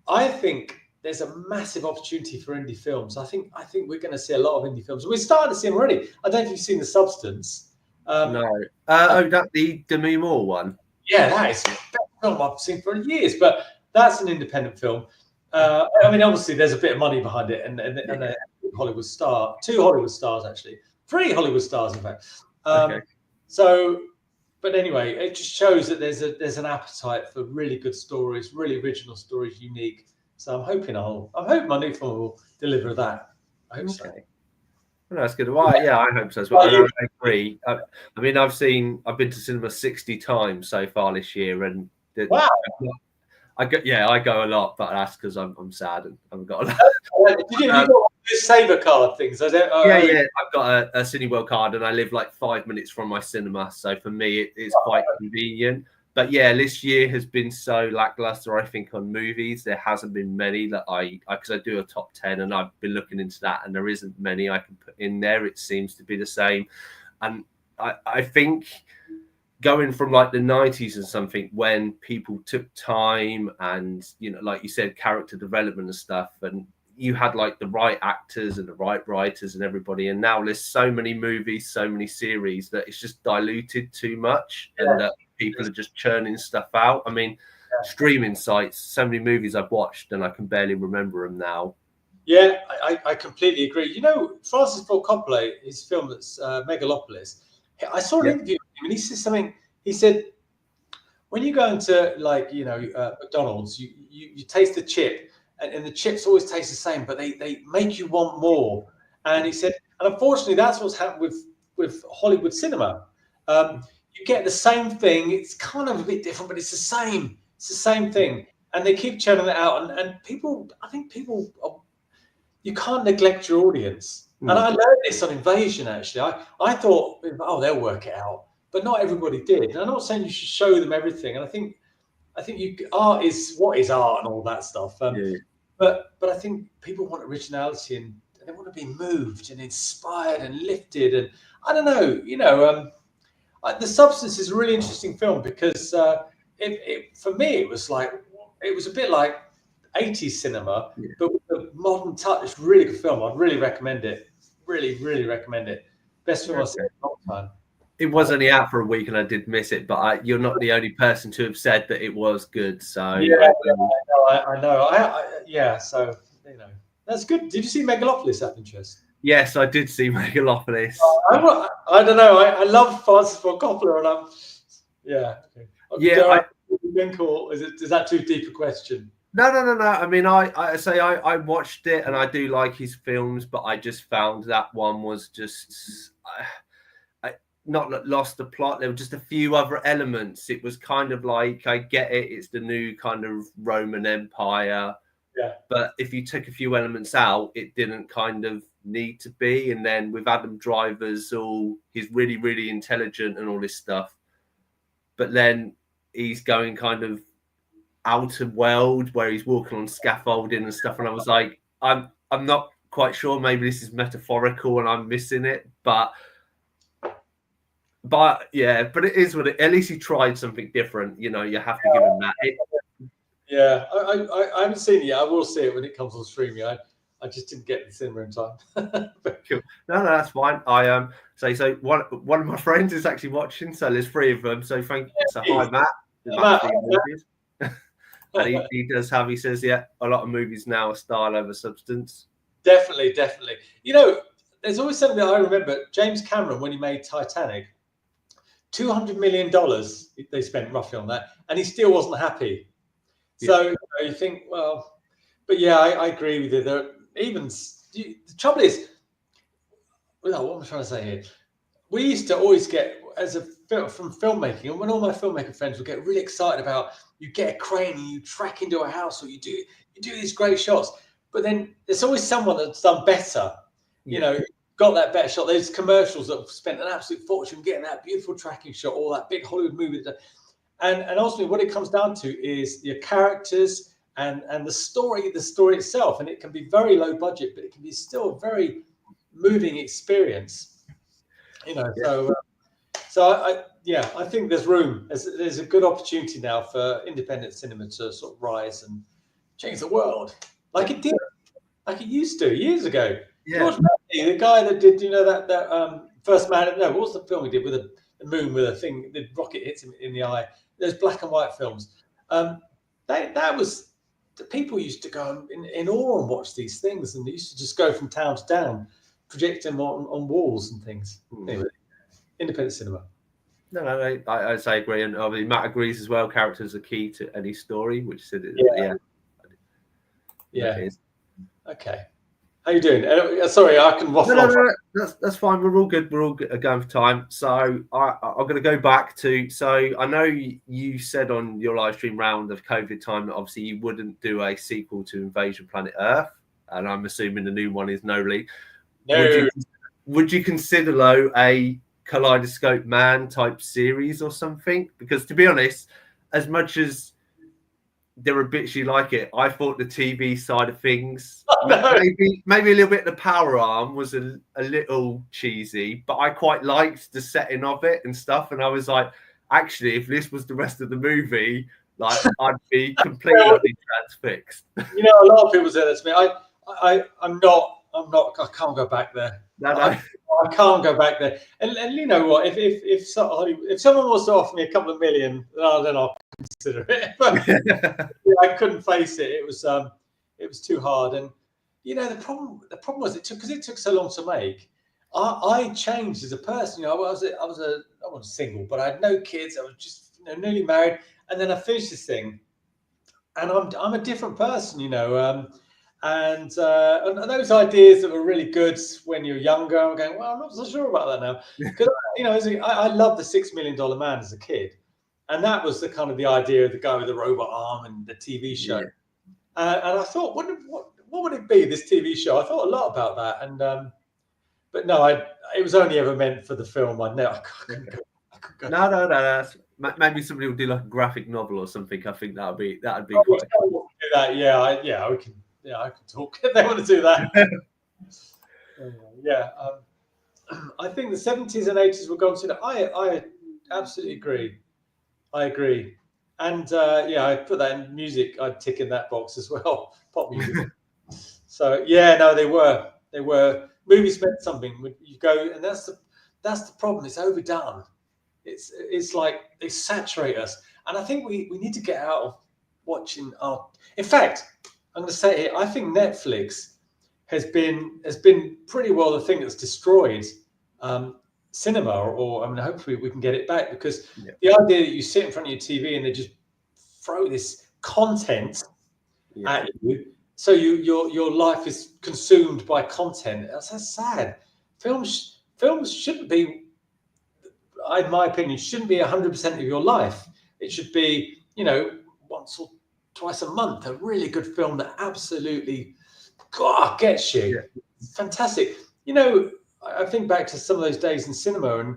I think there's a massive opportunity for indie films. I think we're going to see a lot of indie films. We're starting to see them already. I don't know if you've seen The Substance. No. That the Demi Moore one. Yeah, that is the best film I've seen for years. But that's an independent film. I mean, obviously, there's a bit of money behind it, and a Hollywood star, 2 Hollywood stars actually, 3 Hollywood stars in fact. Okay. So, but anyway, it just shows that there's an appetite for really good stories, really original stories, unique. So I'm hoping my new film will deliver that. I hope so. Well, that's good. Well, yeah, I hope so as well. And I agree. I mean, I've been to cinema 60 times so far this year, and wow. I go a lot, but that's because I'm sad and I haven't got a lot. Did you got those Saver card things? Yeah. I've got a Cineworld card, and I live like 5 minutes from my cinema, so for me it's quite convenient. But yeah, this year has been so lackluster. I think on movies there hasn't been many that because I do a top 10, and I've been looking into that, and there isn't many I can put in there. It seems to be the same, and I think going from like the 90s and something, when people took time and, you know, like you said, character development and stuff, and you had like the right actors and the right writers and everybody, and now there's so many movies, so many series that it's just diluted too much, and that people are just churning stuff out. I mean, streaming sites, so many movies I've watched and I can barely remember them now. Yeah, I completely agree. You know, Francis Ford Coppola, his film that's Megalopolis, I saw an interview with him, and he said something. He said, when you go into, like, you know, McDonald's, you taste the chip, and the chips always taste the same, but they make you want more. And he said, and unfortunately, that's what's happened with Hollywood cinema. You get the same thing. It's kind of a bit different, but it's the same. It's the same thing, and they keep churning it out. And people, I think you can't neglect your audience. And I learned this on Invasion, actually. I thought, oh, they'll work it out, but not everybody did. And I'm not saying you should show them everything. And I think art is what is art and all that stuff. But I think people want originality, and they want to be moved and inspired and lifted. And I don't know, you know, The Substance is a really interesting film because for me it was a bit like 80s cinema, but with a modern touch. It's a really good film. I'd really recommend it. Really, really recommend it. Best film I've seen in a long time. It was only out for a week, and I did miss it. But you're not the only person to have said that it was good. So yeah, I know. So you know, that's good. Did you see Megalopolis? Out of interest? Yes, I did see Megalopolis. I don't know. I love Francis Ford Coppola, and is that too deep a question? No. I mean, I watched it, and I do like his films, but I just found that one was just not lost the plot. There were just a few other elements. It was kind of like, I get it, it's the new kind of Roman Empire. Yeah. But if you took a few elements out, it didn't kind of need to be. And then with Adam Driver's he's really, really intelligent and all this stuff. But then he's going kind of out of world where he's walking on scaffolding and stuff. And I was like, I'm not quite sure. Maybe this is metaphorical and I'm missing it. But yeah, but it is what at least he tried something different. You know, you have to give him that. I haven't seen it yet. I will see it when it comes on streaming. I just didn't get the cinema in time. Cool. No, that's fine. I so one of my friends is actually watching, so there's 3 of them. So thank you. So hi, Matt. And he does have. He says, a lot of movies now are style over substance. Definitely. You know, there's always something that I remember. James Cameron, when he made Titanic, $200 million they spent roughly on that, and he still wasn't happy. So you think, well, but yeah, I agree with you. The trouble is, well, what am I trying to say here? We used to always get, from filmmaking, and when all my filmmaker friends would get really excited about, you get a crane and you track into a house, or you do these great shots, but then there's always someone that's done better. You know, got that better shot. There's commercials that have spent an absolute fortune getting that beautiful tracking shot, or that big Hollywood movie. And ultimately, what it comes down to is your characters and the story itself. And it can be very low budget, but it can be still a very moving experience. So I think there's room. There's a good opportunity now for independent cinema to sort of rise and change the world, like it did, like it used to years ago. George Murphy, the guy that did, that First Man. No, what was the film he did with the moon with a thing? The rocket hits him in the eye. Those black and white films. That was, the people used to go in awe and watch these things, and they used to just go from town to town, project them on walls and things. Anyway, independent cinema. No, I agree, and obviously Matt agrees as well. Characters are key to any story, which said yeah. Okay. How you doing? Sorry, I can waffle on. No, that's fine. We're all good. We're all going for time. So I'm going to go back to. So I know you said on your live stream round of COVID time that obviously you wouldn't do a sequel to Invasion Planet Earth, and I'm assuming the new one is No League. No. Would you consider though a Kaleidoscope Man type series or something? Because to be honest, as much as there are bits you like it, I thought the TV side of things, maybe a little bit, the power arm was a little cheesy, but I quite liked the setting of it and stuff. And I was like, actually, if this was the rest of the movie, like I'd be completely transfixed. A lot of people say that to me. I'm not. I can't go back there. No. I can't go back there. And you know what? If someone was to offer me a couple of million, then I'll consider it. But I couldn't face it. It was too hard. And the problem was it took so long to make. I changed as a person. I wasn't single, but I had no kids. I was just newly married, and then I finished this thing, and I'm a different person. And those ideas that were really good when you're younger, I'm going, well, I'm not so sure about that now. Because I loved the $6 Million Man as a kid, and that was the kind of the idea of the guy with the robot arm and the TV show. And I thought, what would it be, this TV show? I thought a lot about that, and but no, it was only ever meant for the film. I couldn't go. No. Maybe somebody will do like a graphic novel or something. I think that'd be quite. Do that. Yeah, we can. Yeah, I can talk if they want to do that. I think the 70s and 80s were gone to. I absolutely agree. I agree. And I put that in music. I'd tick in that box as well. Pop music. So they were. Movies meant something. You go, and that's the problem. It's overdone. It's like they saturate us, and I think we need to get out of watching art. In fact, I'm going to say it. I think Netflix has been pretty well the thing that's destroyed cinema, or hopefully we can get it back, because the idea that you sit in front of your TV and they just throw this content at you, so your life is consumed by content. That's sad. Films shouldn't be, in my opinion, shouldn't be 100% of your life. It should be, once or twice a month, a really good film that absolutely gets you. Fantastic. I think back to some of those days in cinema, and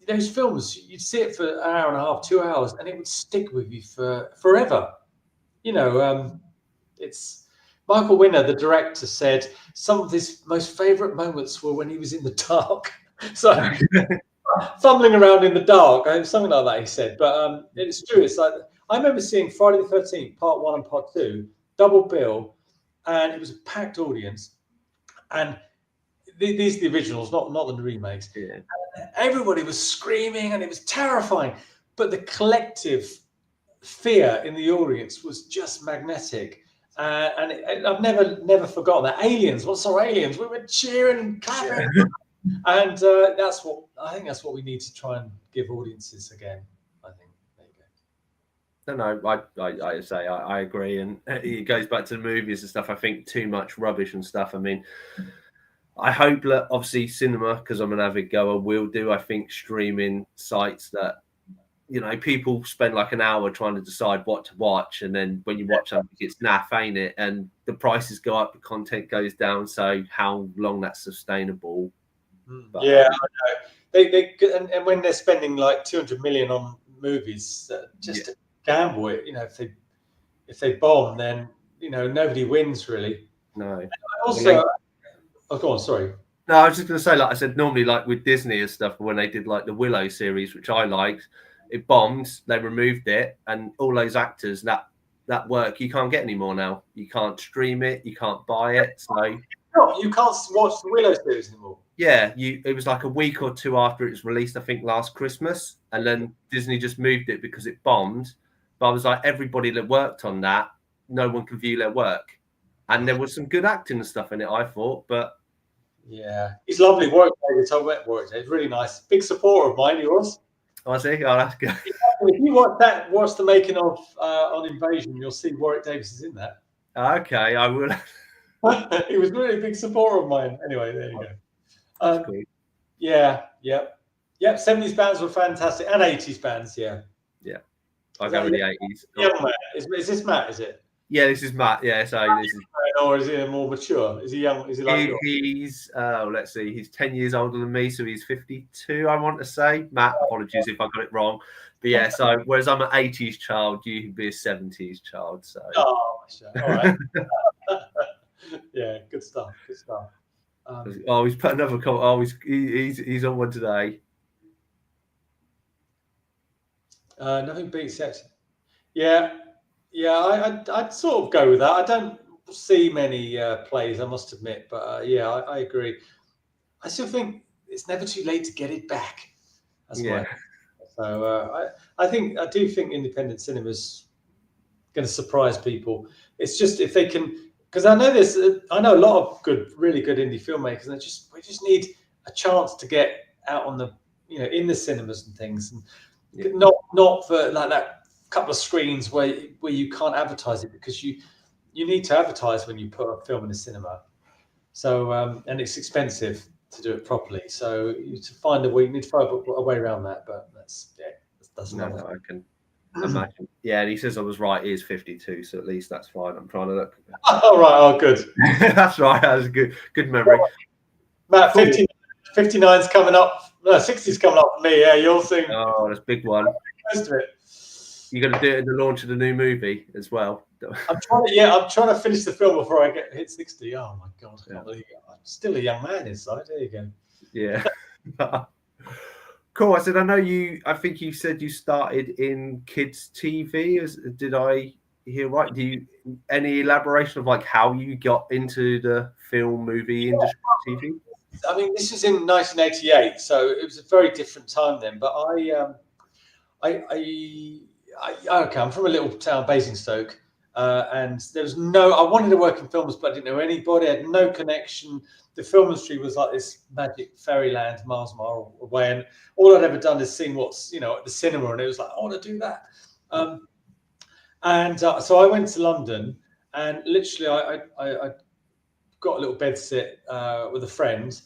those films, you'd see it for an hour and a half, 2 hours, and it would stick with you for forever. It's Michael Winner, the director, said some of his most favorite moments were when he was in the dark. So fumbling around in the dark, something like that, he said. But it's true. It's like, I remember seeing Friday the 13th, part 1 and part 2, double bill, and it was a packed audience. And these are the originals, not the remakes. Yeah. Everybody was screaming, and it was terrifying. But the collective fear in the audience was just magnetic. And I've never forgotten that. Aliens, what's our aliens? We were cheering and clapping. And that's what we need to try and give audiences again. I think. There you go. No, I say I agree, and it goes back to the movies and stuff. I think too much rubbish and stuff. I mean, I hope that obviously cinema, because I'm an avid goer, will do. I think streaming sites that people spend like an hour trying to decide what to watch, and then when you watch something, it's naff, ain't it? And the prices go up, the content goes down. So how long that's sustainable? But, yeah, I know. They and when they're spending like 200 million on movies, just to gamble it, if they bomb, then nobody wins really. no. Also, oh, go on. Sorry. No, I was just going to say, like I said, normally, like with Disney and stuff, when they did like the Willow series, which I liked, it bombed. They removed it, and all those actors that work you can't get anymore now. You can't stream it, you can't buy it. So No, you can't watch the Willow series anymore. yeah, it was like a week or two after it was released, I think last Christmas, and then Disney just moved it because it bombed. But I was like, everybody that worked on that, no one can view their work, and there was some good acting and stuff in it, I thought, but. Yeah, he's lovely. Warwick Davis. I met Warwick Davis. Really nice. Big supporter of mine. He was. I see. Oh, that's good. If you watch the making of on Invasion, you'll see Warwick Davis is in that. Okay, I will. He was really a big supporter of mine. Anyway, there you go. Cool. Yeah. 70s bands were fantastic, and 80s bands. Yeah. I go with the 80s. Yeah, Matt. Is this Matt? Is it? Yeah, this is Matt. Yeah, so this is. Or is he more mature? Is he young? Is he like He's let's see, he's 10 years older than me, so he's 52. I want to say. Matt, apologies if I got it wrong, but yeah. So whereas I'm an 80s child, you can be a 70s child. So. Oh, all right. Yeah, good stuff. Good stuff. He's put another comment. Oh, he's on one today. Nothing beats sex. Yeah, I'd sort of go with that. I don't see many plays, I must admit, but yeah, I agree. I still think it's never too late to get it back. So I do think independent cinema's going to surprise people. It's just if they can, because I know a lot of really good indie filmmakers, and we just need a chance to get out on the in the cinemas and things, and not for like that couple of screens where you can't advertise it, because you need to advertise when you put a film in the cinema. So and it's expensive to do it properly. So you need to find a way around that. But that's I can imagine. Yeah, and he says I was right. He is 52, so at least that's fine. I'm trying to look. All right. Oh, good. That's right. That was a good memory. Matt, 59's coming up. No, 60's coming up for me. Yeah, you'll sing. Oh, that's a big one. Most of it. You're going to do it in the launch of the new movie as well. I'm trying to finish the film before I hit 60. Oh my god, I can't believe it. I'm still a young man inside. There you go. Yeah. Cool. I said, I think you said you started in kids TV. Did I hear right? Any elaboration of like how you got into the film movie industry, TV? I mean, this was in 1988, so it was a very different time then. But I'm from a little town, Basingstoke, and there was I wanted to work in films, but I didn't know anybody. I had no connection. The film industry was like this magic fairyland miles and miles away, and all I'd ever done is seen what's at the cinema, and it was like, I want to do that. So I went to London, and literally I got a little bed sit with a friend,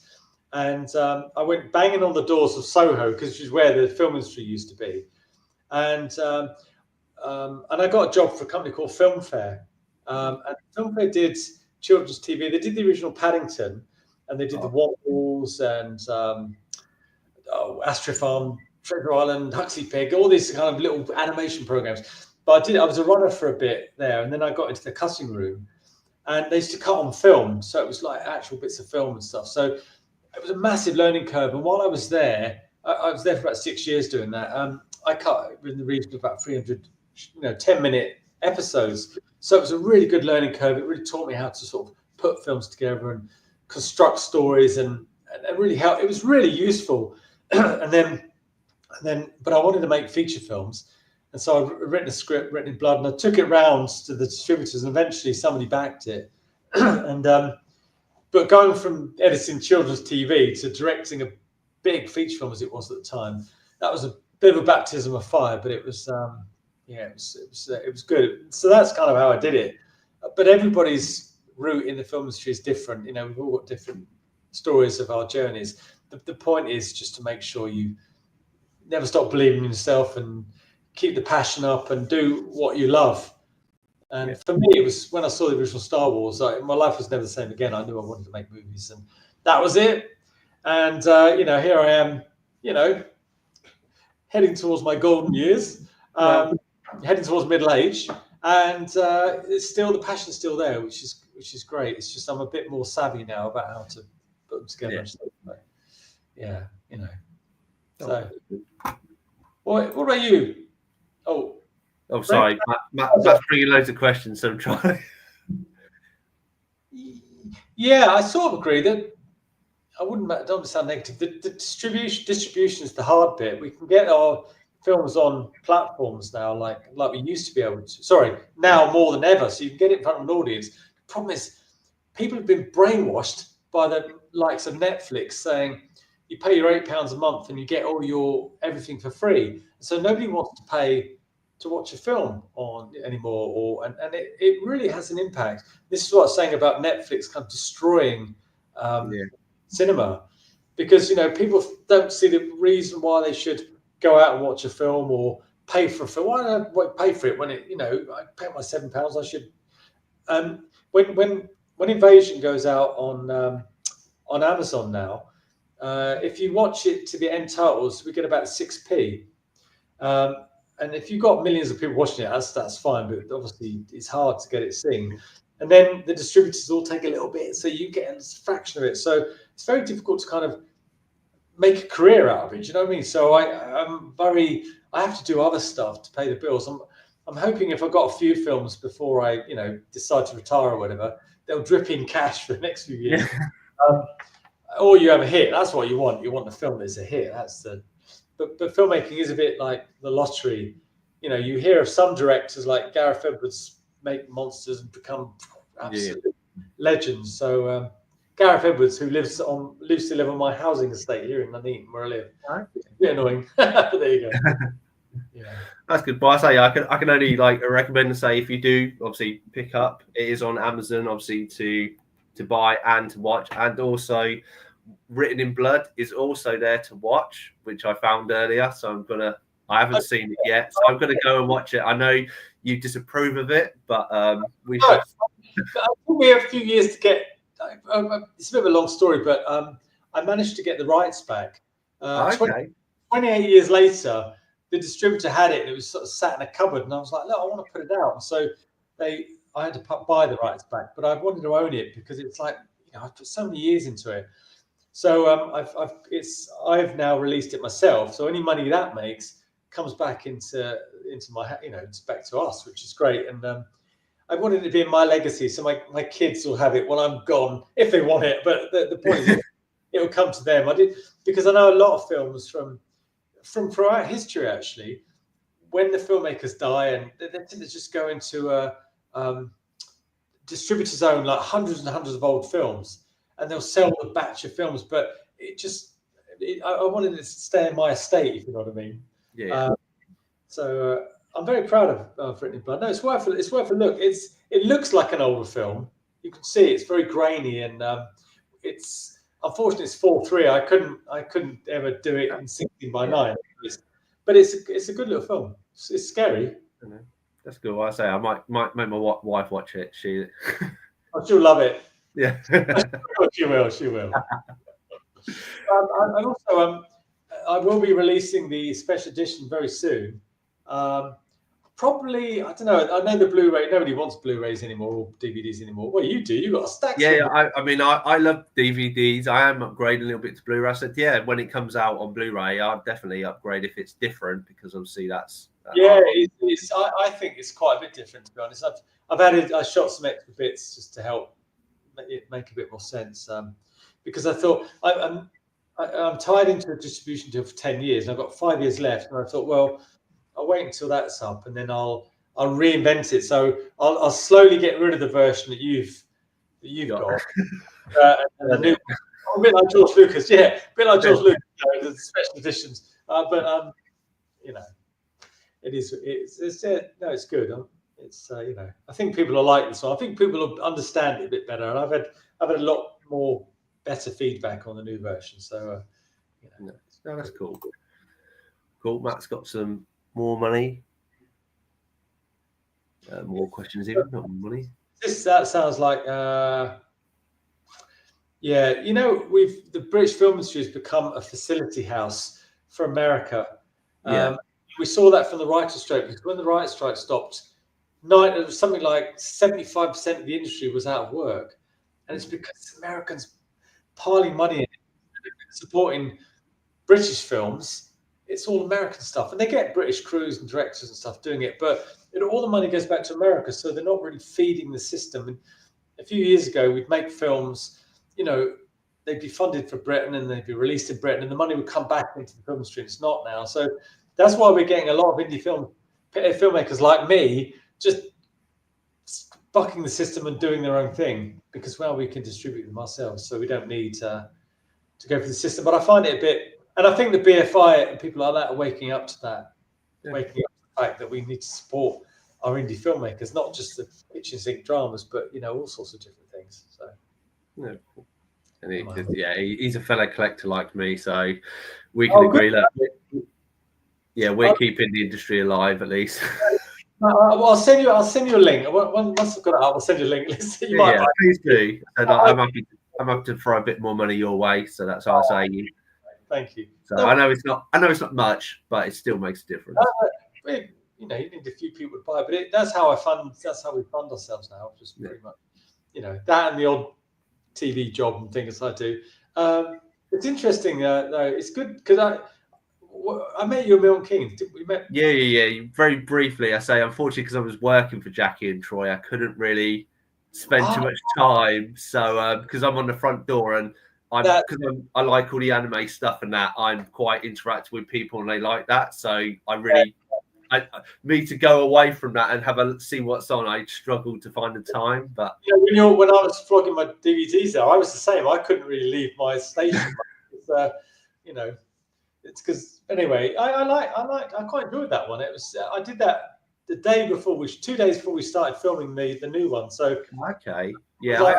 and I went banging on the doors of Soho, which is where the film industry used to be, and I got a job for a company called Filmfare, and Filmfare did children's TV. They did the original Paddington, and they did the Wattles and Astro Farm, Treasure Island, Huxley Pig, all these kind of little animation programs. But I was a runner for a bit there, and then I got into the cutting room, and they used to cut on film, so it was like actual bits of film and stuff. So it was a massive learning curve. And while I was there, I was there for about 6 years doing that. I cut in the region of about 300, 10-minute episodes. So it was a really good learning curve. It really taught me how to sort of put films together and construct stories, and really help. It was really useful. and then, but I wanted to make feature films. And so I've written a script, written in blood, and I took it round to the distributors, and eventually somebody backed it. But going from editing children's TV to directing a big feature film as it was at the time, that was a bit of a baptism of fire. But it was Yeah, it was good. So that's kind of how I did it. But everybody's route in the film industry is different. You know, we've all got different stories of our journeys. The point is just to make sure you never stop believing in yourself and keep the passion up and do what you love. And for me, it was when I saw the original Star Wars, my life was never the same again. I knew I wanted to make movies, and that was it. And you know, here I am, you know, heading towards my golden years, heading towards middle age, and it's still, the passion's still there, which is great. It's just I'm a bit more savvy now about how to put them together. Yeah, you know. So, what about you? Oh, sorry, Matt's bringing loads of questions, so I'm trying. Yeah, I sort of agree that I don't sound negative. The distribution is the hard bit. We can get our films on platforms now, like we used to be able to. Sorry, now more than ever. So you can get it in front of an audience. The problem is, people have been brainwashed by the likes of Netflix, saying you pay your £8 a month and you get all your everything for free. So nobody wants to pay to watch a film on anymore, and it really has an impact. This is what I was saying about Netflix kind of destroying cinema, because, you know, people don't see the reason why they should go out and watch a film or pay for a film. Why don't I pay for it when it, you know, I pay my £7? I should. When Invasion goes out on Amazon now, if you watch it to the end titles, we get about 6p. And if you've got millions of people watching it, that's fine. But obviously, it's hard to get it seen. And then the distributors all take a little bit, so you get a fraction of it. So it's very difficult to kind of make a career out of it. Do you know what I mean? So I have to do other stuff to pay the bills. I'm hoping if I've got a few films before I, you know, decide to retire or whatever, they'll drip in cash for the next few years. Or you have a hit. That's what you want. You want the film that's a hit. But filmmaking is a bit like the lottery. You know, you hear of some directors like Gareth Edwards make monsters and become absolute legends. So Gareth Edwards, who used to live on my housing estate here in Nuneaton, where I live. It's a bit annoying, but there you go. Yeah, that's good. But I say I can only recommend and say, if you do obviously pick up, it is on Amazon, obviously to buy and to watch, and also Written in Blood is also there to watch, which I found earlier. So I haven't seen it yet, so I'm gonna go and watch it. I know you disapprove of it, but we should. It took me a few years to get. It's a bit of a long story, but I managed to get the rights back. 28 years later, the distributor had it, and it was sort of sat in a cupboard, and I was like, "Look, I want to put it out." And so I had to buy the rights back, but I wanted to own it because it's like, you know, I've put so many years into it. So I've now released it myself. So any money that makes comes back into my, you know, it's back to us, which is great. And I wanted it to be in my legacy, so my kids will have it when I'm gone, if they want it. But the point is, it will come to them. I did, because I know a lot of films from throughout history, actually, when the filmmakers die, and they tend to just go into a distributor's own, like hundreds and hundreds of old films, and they'll sell a batch of films. But I wanted it to stay in my estate, if you know what I mean. Yeah. So I'm very proud of Written in Blood. No, it's worth a look. It looks like an older film. You can see it's very grainy, and it's unfortunately it's 4:3. I couldn't ever do it in 16:9. But it's a good little film. It's scary. That's good. Well, I say I might make my wife watch it. She'll love it. Yeah. She will. And also, I will be releasing the special edition very soon. Probably, I don't know. I know the Blu-ray. Nobody wants Blu-rays anymore or DVDs anymore. Well, you do. You got a stack. Yeah. I mean, I love DVDs. I am upgrading a little bit to Blu-ray. I said, yeah, when it comes out on Blu-ray, I'll definitely upgrade if it's different, because obviously that's. I think it's quite a bit different, to be honest. I shot some extra bits just to help it make a bit more sense, because I thought I'm tied into a distribution deal for 10 years, and I've got 5 years left, and I thought, well, I'll wait until that's up, and then I'll reinvent it. So I'll slowly get rid of the version that you've got, and the new, a bit like George Lucas, a bit like George Lucas, the special editions. But you know, it is. No, it's good. It's I think people will like this one. I think people will understand it a bit better, and I've had a lot more better feedback on the new version. So no, that's cool. Cool. Matt's got some more money. More questions, even not more money. That sounds like the British film industry has become a facility house for America. We saw that from the writer's strike, because when the writer's strike stopped, it was something like 75% of the industry was out of work, and it's because Americans piling money in, supporting British films. It's all American stuff, and they get British crews and directors and stuff doing it, but all the money goes back to America, so they're not really feeding the system. And a few years ago, we'd make films, they'd be funded for Britain and they'd be released in Britain, and the money would come back into the film industry. It's not now, so that's why we're getting a lot of indie filmmakers like me just bucking the system and doing their own thing, because we can distribute them ourselves, so we don't need to go for the system. But I find it a bit, and I think the BFI and people like that are waking up to that, waking up to the fact that we need to support our indie filmmakers, not just the kitchen sink dramas, but all sorts of different things. So and he's a fellow collector like me, so we can agree that we're keeping the industry alive at least. Well, I'll send you a link. Once I've got it up, I'll send you a link. Please do. And I'm happy to throw a bit more money your way, so that's how I say. Thank you. So I know it's not much, but it still makes a difference. You need a few people to buy, but that's how we fund ourselves now. Just pretty much, that and the odd TV job and things I do. It's interesting though. It's good because I met you at Milton Keynes. We met. Yeah. Very briefly, I say, unfortunately, because I was working for Jackie and Troy, I couldn't really spend too much time. So because I'm on the front door and I like all the anime stuff and that, I'm quite interactive with people and they like that. So me to go away from that and see what's on, I struggled to find the time. But when I was flogging my DVDs there, I was the same. I couldn't really leave my station. It's because anyway, I quite enjoyed that one. It was I did that the day before, 2 days before we started filming the new one. So I got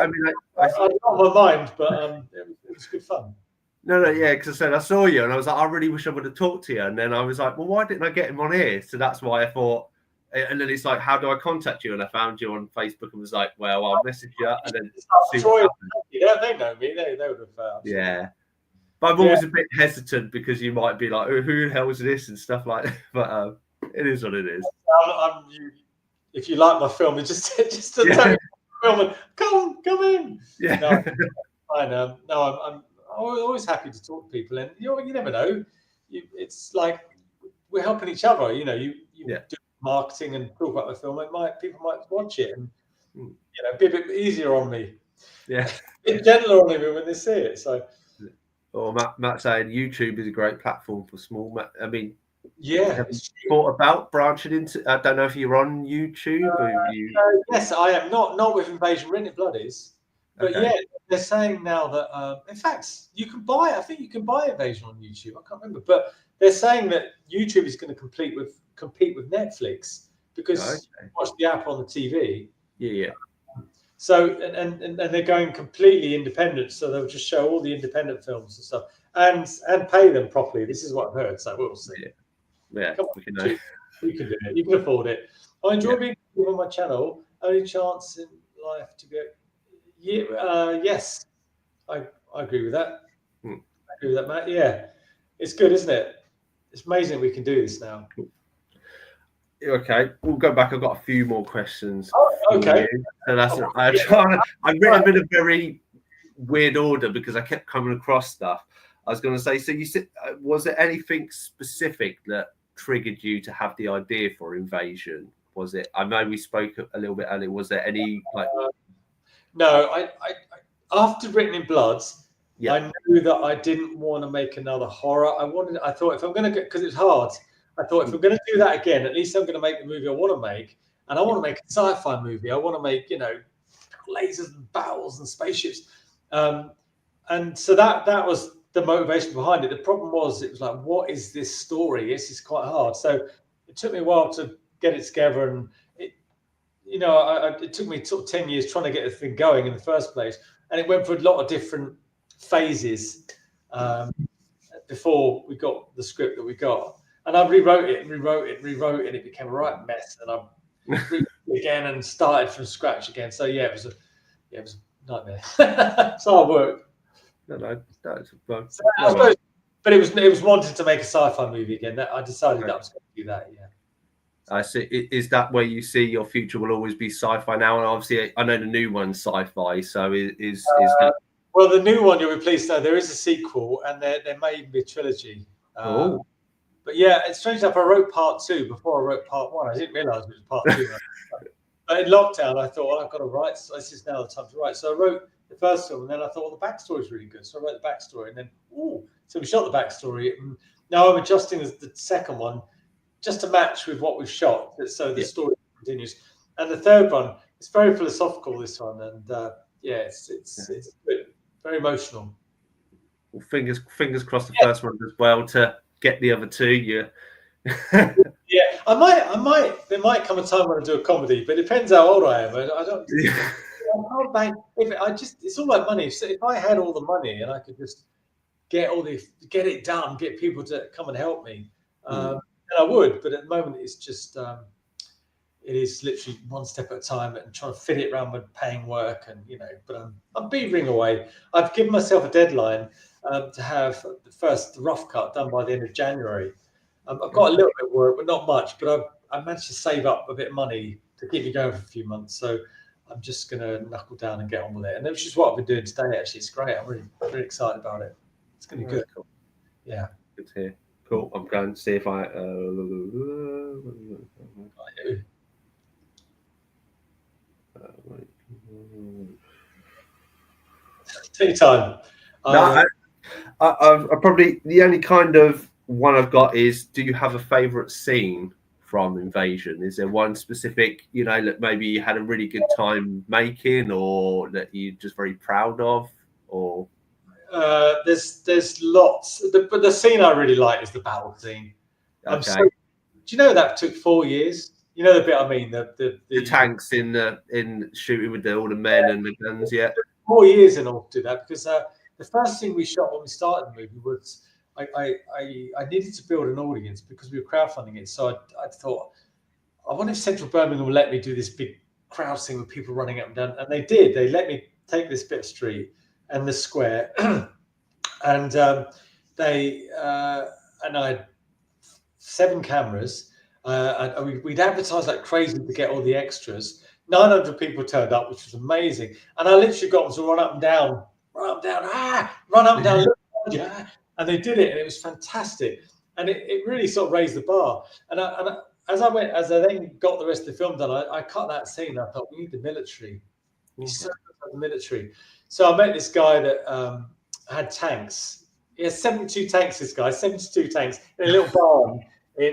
my mind, but it was good fun. No, because I said I saw you and I was like, I really wish I would have talked to you. And then I was like, well, why didn't I get him on here? So that's why I thought. And then it's like, how do I contact you? And I found you on Facebook and was like, well, I'll message you. And then Troy, they know me. They would have. Yeah. But I'm always a bit hesitant because you might be like, oh, who the hell is this and stuff like that. But it is what it is. If you like my film, just tell me film and come in. Yeah. No, I know. No, I'm always happy to talk to people, and you never know. It's like we're helping each other. You do marketing and talk about the film. People might watch it and be a bit easier on me. Yeah, a bit gentler on me when they see it. So. Or Matt saying YouTube is a great platform for small. I mean, have you thought about branching into? I don't know if you're on YouTube. Yes, I am. Not with Invasion. Written in Blood is. But they're saying now that, in fact, you can buy. I think you can buy Invasion on YouTube. I can't remember, but they're saying that YouTube is going to compete with Netflix because you watch the app on the TV. Yeah. So and they're going completely independent. So they'll just show all the independent films and stuff, and pay them properly. This is what I've heard. So we'll see. Yeah. We can do it. You can afford it. I enjoy being on my channel. Only chance in life to go. Yes, I agree with that. I agree with that, Matt. Yeah, it's good, isn't it? It's amazing we can do this now. Okay, we'll go back. I've got a few more questions. Oh, okay. So I've been in a very weird order because I kept coming across stuff. I was going to say, so you said, was there anything specific that triggered you to have the idea for Invasion? Was it? I know we spoke a little bit earlier. Was there any like? No, I after Written in Blood, I knew that I didn't want to make another horror. I thought if I'm going to because it's hard. I thought if I'm going to do that again, at least I'm going to make the movie I want to make, and I want to make a sci-fi movie. I want to make lasers and battles and spaceships, and so that was the motivation behind it. The problem was it was like, what is this story? This is quite hard. So it took me a while to get it together, and it took me sort of 10 years trying to get the thing going in the first place, and it went through a lot of different phases before we got the script that we got. And I rewrote it, and it became a right mess. And I rewrote it again and started from scratch again. So yeah, it was a nightmare. It's hard work. No, that's so I suppose, but it was wanting to make a sci-fi movie again. That I decided that I was going to do that. Yeah. I see. Is that where you see your future will always be sci-fi now? And obviously, I know the new one's sci-fi. So is that... Well, the new one, you'll be pleased to know, there is a sequel, and there may even be a trilogy. But yeah, it's strange enough, I wrote part 2 before I wrote part 1. I didn't realise it was part 2. But in lockdown, I thought, well, I've got to write. So this is now the time to write. So I wrote the first film, and then I thought, well, the backstory is really good. So I wrote the backstory, and then, so we shot the backstory. And now I'm adjusting the second one just to match with what we've shot. So the story continues. And the third one, it's very philosophical, this one. And it's good. Very emotional. Well, fingers crossed the first one as well to get the other two. Yeah, I might. There might come a time when I do a comedy, but it depends how old I am. I don't. I can't bank. It's all about money. So if I had all the money and I could just get it done, get people to come and help me, then I would. But at the moment, it's just. It is literally one step at a time and trying to fit it around with paying work, and but I'm beavering away. I've given myself a deadline to have the rough cut done by the end of January. I've got a little bit of work, but not much. But I've managed to save up a bit of money to keep me going for a few months. So I'm just going to knuckle down and get on with it. And which is what I've been doing today. Actually, it's great. I'm really excited about it. It's going to be good. Cool. Yeah. Good to hear. Cool. I'm going to see if I. Take your time. No, I probably the only kind of one I've got is: do you have a favourite scene from Invasion? Is there one specific, that maybe you had a really good time making, or that you're just very proud of, or? There's lots, but the scene I really like is the battle scene. Okay. Do you know that took 4 years? You know the bit I mean, the tanks in shooting with all the men and the guns. Yeah. 4 years in all to do that, because the first thing we shot when we started the movie was I needed to build an audience because we were crowdfunding it. So I thought, I wonder if Central Birmingham will let me do this big crowd scene with people running up and down, and they did. They let me take this bit of street and the square, and I had 7 cameras. We'd advertise like crazy to get all the extras. 900 people turned up, which was amazing. And I literally got them to run up and down, run up and down, and they did it, and it was fantastic. And it really sort of raised the bar. And as I then got the rest of the film done, I cut that scene. I thought, we need the military. So the military. So I met this guy that had tanks. He has 72 tanks. This guy, 72 tanks in a little barn.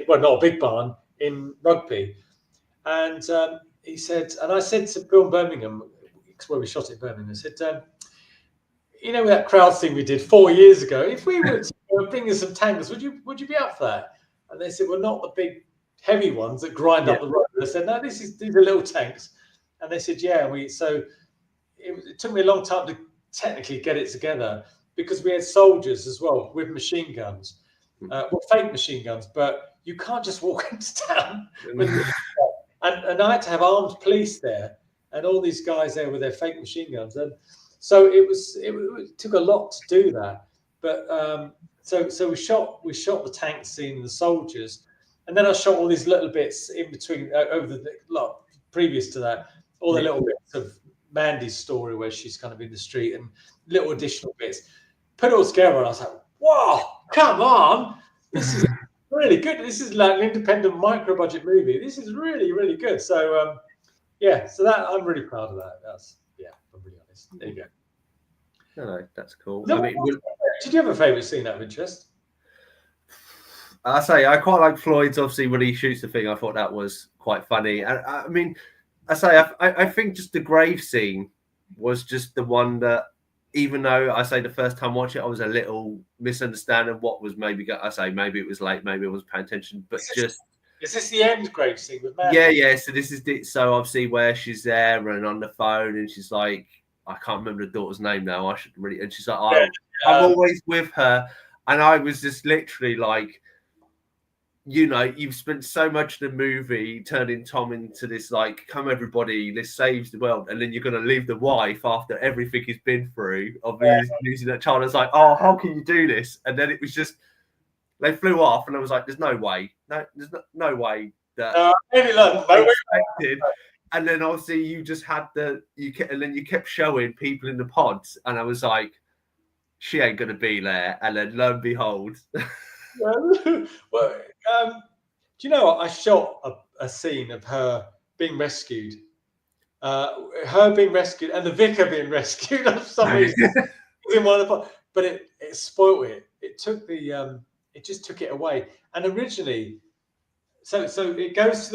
Well, not a big barn in Rugby. And he said, and I said to Bill Birmingham, where we shot it in Birmingham, I said, that crowd scene we did 4 years ago, if we were to bring in some tanks, would you be up for that? And they said, well, not the big heavy ones that grind up the road. I said, no, these are little tanks. And they said, yeah. So it took me a long time to technically get it together, because we had soldiers as well with machine guns, fake machine guns, but you can't just walk into town. And I had to have armed police there, and all these guys there with their fake machine guns. And so it took a lot to do that. But so we shot the tank scene and the soldiers, and then I shot all these little bits in between over the previous to that, all the little bits of Mandy's story where she's kind of in the street and little additional bits. Put it all together, and I was like, "Whoa, come on! This is really good. This is like an independent micro budget movie. This is really, really good." So so that I'm really proud of that. I'm really honest. There you go. No, that's cool. No, did you have a favourite scene out of interest? I say I quite like Floyd's. Obviously, when he shoots the thing, I thought that was quite funny. And I mean, I think just the grave scene was just the one that, even though I say the first time watching it, I was a little misunderstanding what was maybe it was late, maybe it was paying attention, but just Is this the end grave scene with Mandy? Yeah. So this is so obviously where she's there and on the phone, and she's like, I can't remember the daughter's name now. I should really. And she's like, I'm always with her, and I was just literally like, you know, you've spent so much of the movie turning Tom into this like, come everybody, this saves the world, and then you're going to leave the wife after everything he's been through of losing that child. It's like, oh, how can you do this? And then it was just, they flew off, and I was like, there's no way, there's no way that expected. And then obviously you just had and then you kept showing people in the pods, and I was like, she ain't going to be there. And then lo and behold. Well, do you know what? I shot a scene of her being rescued, and the vicar being rescued for some reason in one of the, but it spoiled it. It took it just took it away. And originally, so it goes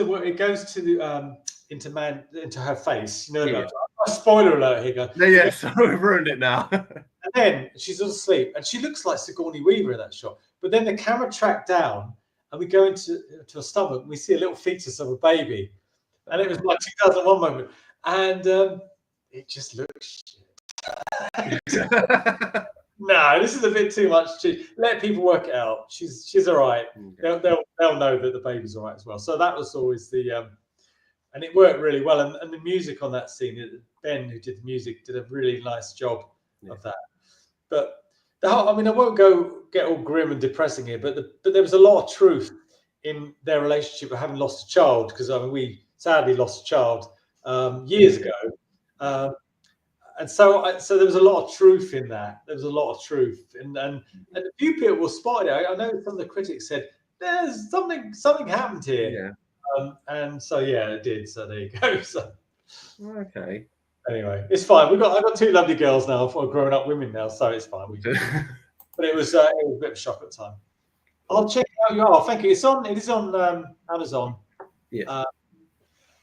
into her face. You know, Yeah. Spoiler alert here, guys. Yeah, so we've ruined it now. And then she's asleep, and she looks like Sigourney Weaver in that shot. But then the camera tracked down, and we go into her stomach, and we see a little fetus of a baby, and it was like 2001 moment, and it just looks shit. No, this is a bit too much. Let people work it out. She's all right. Okay. They'll know that the baby's all right as well. So that was always and it worked really well. And the music on that scene, Ben, who did the music, did a really nice job of that. But I won't get all grim and depressing here, but there was a lot of truth in their relationship of having lost a child, because we sadly lost a child years ago. And so there was a lot of truth in that. There was a lot of truth, and a few people were spotted it. I know some of the critics said there's something happened here. And so it did. So there you go. So okay. Anyway, it's fine. I've got two lovely girls now, for grown up women now, so it's fine. But it was a bit of a shock at the time. I'll check it out. Oh, thank you. It is on Amazon. Yeah.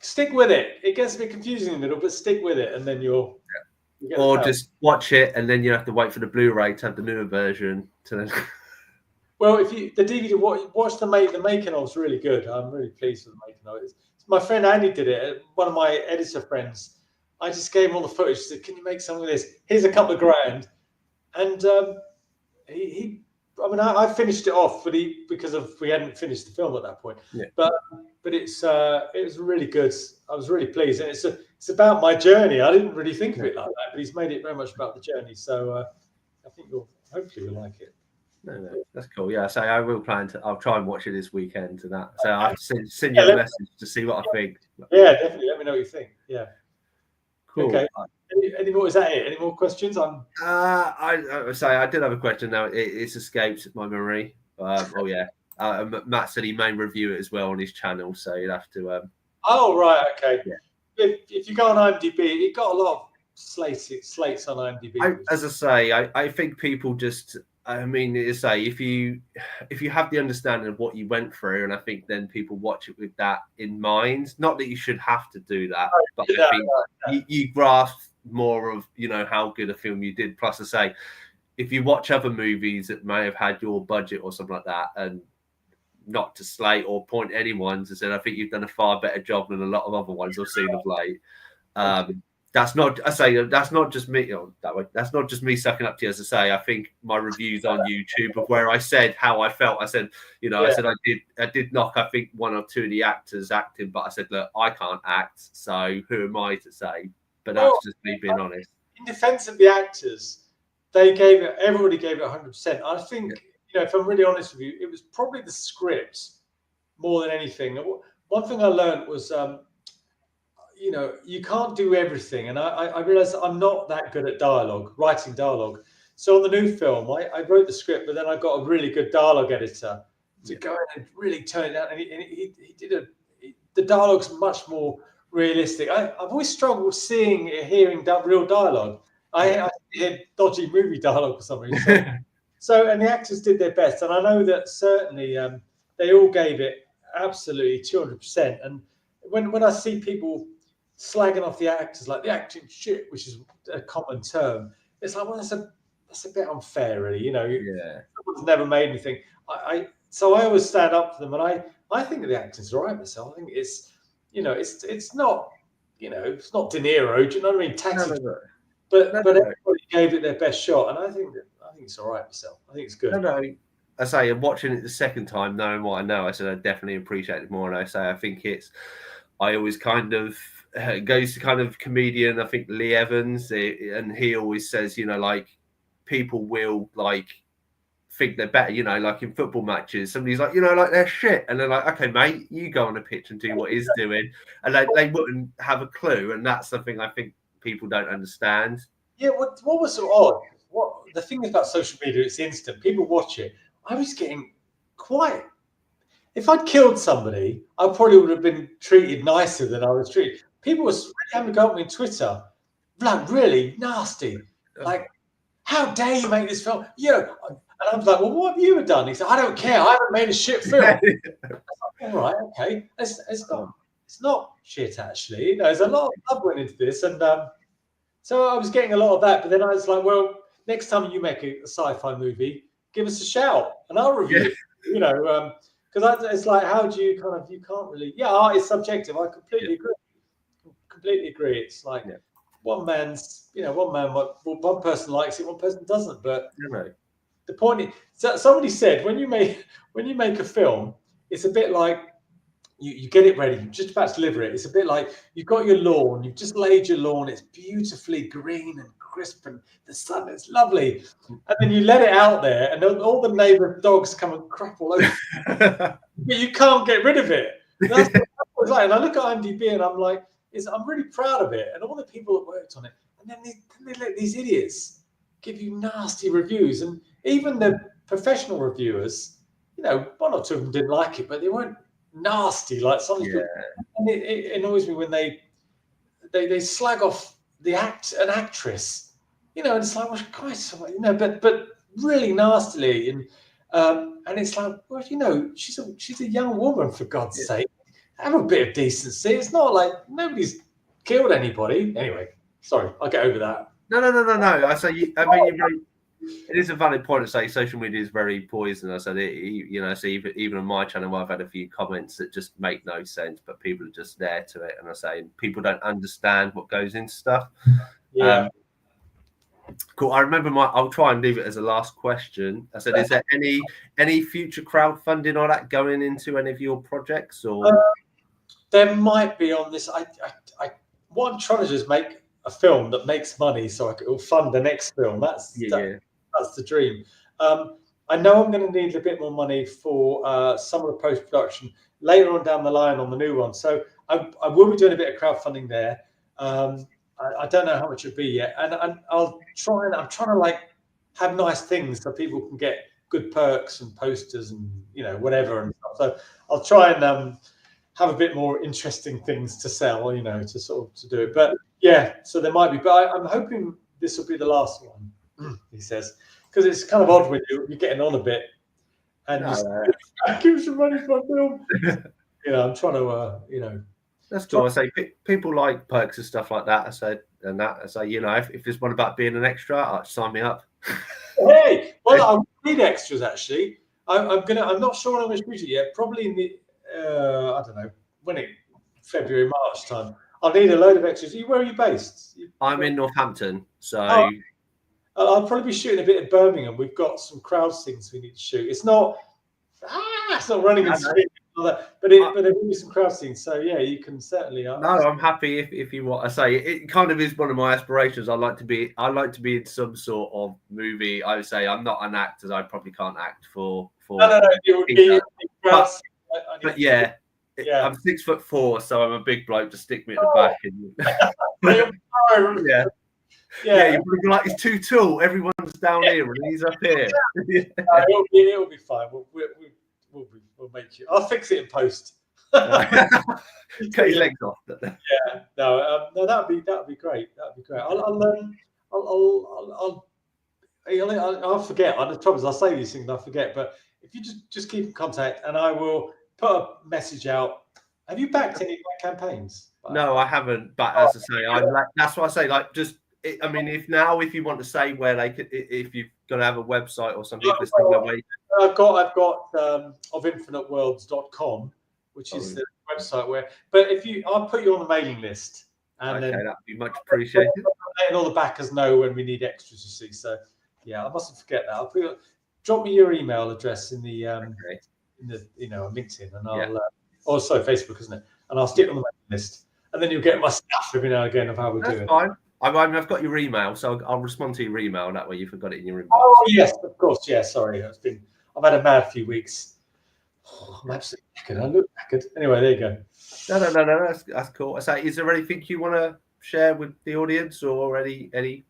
Stick with it. It gets a bit confusing in the middle, but stick with it, and then you'll. Or just watch it, and then you have to wait for the Blu-ray to have the newer version. Well, if the DVD, watch the making of is really good. I'm really pleased with the making of it. My friend Andy did it. One of my editor friends. I just gave him all the footage. Said, "Can you make some of this? Here's a couple of grand." And I finished it off, but because we hadn't finished the film at that point. Yeah. But it was really good. I was really pleased, and it's about my journey. I didn't really think of it like that, but he's made it very much about the journey. So I think hopefully you'll like it. No, that's cool. Yeah, so I'll try and watch it this weekend to that. So I'll send you a message to see what I think. Yeah, definitely. Let me know what you think. Yeah. Cool. Okay. Any more? Is that it? Any more questions? I say I did have a question now. It's escaped my memory. Matt said he may review it as well on his channel, so you'd have to. Oh right, okay. Yeah. If you go on IMDb, it got a lot of slates on IMDb. As I say, I think people just. If you have the understanding of what you went through, and I think then people watch it with that in mind. Not that you should have to do that, but I think you grasp more of how good a film you did. Plus, I say, if you watch other movies that may have had your budget or something like that, and not to slate or point anyone to say, I think you've done a far better job than a lot of other ones I've seen of late. That's not just me. That's not just me sucking up to you. As I say, I think my reviews on YouTube of where I said how I felt. I said, I said I did knock. I think one or two of the actors acting, but I said, look, I can't act, so who am I to say? But that's just me being honest. In defence of the actors, everybody gave it 100%. I think if I'm really honest with you, it was probably the script more than anything. One thing I learned was. You can't do everything. And I realized I'm not that good at writing dialogue. So on the new film, I wrote the script, but then I got a really good dialogue editor to go in and really turn it down. And he did the dialogue's much more realistic. I've always struggled hearing real dialogue. I hear dodgy movie dialogue for some reason. And the actors did their best. And I know that certainly they all gave it absolutely 200%. And when I see people slagging off the actors like the acting shit, which is a common term, it's like, well, that's a bit unfair, really. Someone's never made me think. So I always stand up for them, and I think the acting's all right myself. I think it's, it's not, it's not De Niro. Do you know what I mean? Taxi, but everybody gave it their best shot, and I think it's all right myself. I think it's good. No. I say, watching it the second time, knowing what I know, I said I definitely appreciate it more. And I say, I think I always kind of goes to kind of comedian. I think Lee Evans, and he always says, like people will like think they're better, like in football matches, somebody's like, like they're shit, and they're like, okay, mate, you go on the pitch and do what he's doing, and they wouldn't have a clue, and that's something I think people don't understand. Yeah, what was so odd? What the thing is about social media? It's instant. People watch it. I was getting quite. If I'd killed somebody, I probably would have been treated nicer than I was treated. People were really having to go up on Twitter, like really nasty, like, how dare you make this film? And I was like, well, what have you done? He said, I don't care. I haven't made a shit film. I was like, all right, okay. It's not shit, actually. There's a lot of love went into this. And so I was getting a lot of that. But then I was like, well, next time you make a sci-fi movie, give us a shout and I'll review it. Because it's like, how do you you can't really, art is subjective. I completely agree. It's like, one man, one person likes it, one person doesn't. But the point is, somebody said when you make a film, it's a bit like you get it ready, you're just about to deliver it. It's a bit like you've got your lawn, you've just laid your lawn, it's beautifully green and crisp, and the sun is lovely, and then you let it out there, and all the neighbour dogs come and crap all over, but you can't get rid of it. That's what it's like. And I look at IMDb and I'm like, I'm really proud of it, and all the people that worked on it, and then they let these idiots give you nasty reviews, and even the professional reviewers, one or two of them didn't like it, but they weren't nasty like some people. And it annoys me when they slag off an actress, and it's like, well, Christ, but really nastily, and it's like, well, she's a young woman, for God's sake. Have a bit of decency. It's not like nobody's killed anybody. Anyway, sorry, I'll get over that. No. I say, it is a valid point to say social media is very poison. I said, so even on my channel, I've had a few comments that just make no sense, but people are just there to it. And I say, people don't understand what goes into stuff. Yeah. Cool. I remember I'll try and leave it as a last question. I said, is there any future crowdfunding or that going into any of your projects, or? There might be on this. What I'm trying to do is make a film that makes money, so it will fund the next film. That's the dream. I know I'm going to need a bit more money for some of the post-production later on down the line on the new one. So I will be doing a bit of crowdfunding there. I don't know how much it'll be yet, and I'm trying to like have nice things so people can get good perks and posters and whatever and stuff. So I'll try and have a bit more interesting things to sell, to do it. But so there might be. But I'm hoping this will be the last one. He says, because it's kind of odd when you're getting on a bit and give some money for a film. I'm trying to, That's cool. I say people like perks and stuff like that. I say, if there's one about being an extra, sign me up. Hey, well, I need extras actually. I'm not sure when I'm going to shoot it yet. Probably in the I don't know February, March time. I'll need a load of extras. Where are you based? I'm in Northampton, so I'll probably be shooting a bit in Birmingham. We've got some crowd scenes we need to shoot. It's not running and screaming. But there will be some crowd scenes, so you can certainly. No, I'm happy if you want. I say it kind of is one of my aspirations. I like to be in some sort of movie. I would say I'm not an actor. I probably can't act for. No. You would be. But I'm 6'4", so I'm a big bloke. Just stick me at the back. And, you're probably like, he's too tall. Everyone's down here and he's up here. It'll be fine. We'll make you. I'll fix it in post. Cut your legs off. That'd be great. I'll forget. The trouble is, I'll say these things and I forget. But if you just keep in contact, and I will put a message out. Have you backed any of my campaigns? No, I haven't. But as I say, that's why I say, like, just. I mean, if you want to say where they could, if you've got to have a website or something, I've got ofinfiniteworlds.com, which is the website where. But I'll put you on the mailing list, and okay, then that'd be much appreciated. letting all the backers know when we need extras. You see, so yeah, I mustn't forget that. Drop me your email address in the on LinkedIn, and I'll also Facebook, isn't it? And I'll stick on the mailing list, and then you'll get my stuff every now and again of how we're doing. That's fine. I've got your email, so I'll respond to your email. That way, you forgot it in your inbox. Oh yes, of course. Yeah, sorry. I've had a mad few weeks. I'm absolutely knackered. I look knackered. Anyway, there you go. No. That's cool. I say, is there anything you want to share with the audience, or any?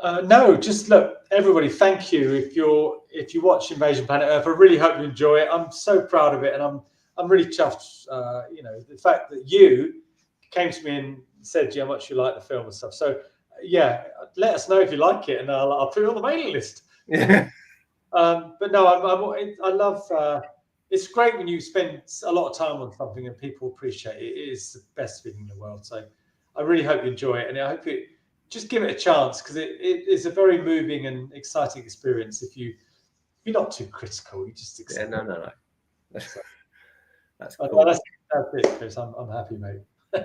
No, just look, everybody. Thank you if you watch Invasion Planet Earth. I really hope you enjoy it. I'm so proud of it, and I'm really chuffed. The fact that you came to me and said how much you like the film and stuff. So yeah, let us know if you like it, and I'll put it on the mailing list. Yeah. But no, I love. It's great when you spend a lot of time on something and people appreciate it. It is the best feeling in the world. So I really hope you enjoy it, and I hope you just give it a chance, because it is a very moving and exciting experience. If you're not too critical, you just accept. No. That's cool. That's it, Chris. I'm happy, mate.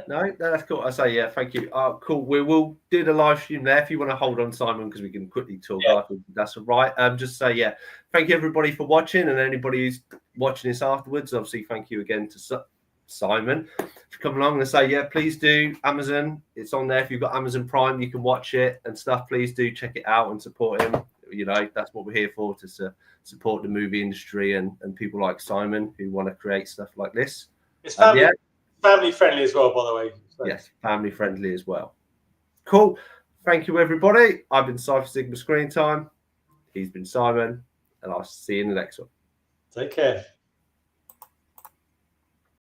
No, that's cool. I say, yeah, thank you. Cool. We will do the live stream there. If you want to hold on, Simon, because we can quickly talk after. That's all right. Just say, yeah, thank you everybody for watching, and anybody who's watching this afterwards. Obviously, thank you again to Simon to come along and say, yeah, please do. Amazon, it's on there. If you've got Amazon Prime, you can watch it and stuff. Please do check it out and support him. That's what we're here for, to support the movie industry and people like Simon who want to create stuff like this. It's family friendly as well, by the way. So. Yes, family friendly as well. Cool. Thank you, everybody. I've been Cypher Sigma Screen Time. He's been Simon, and I'll see you in the next one. Take care.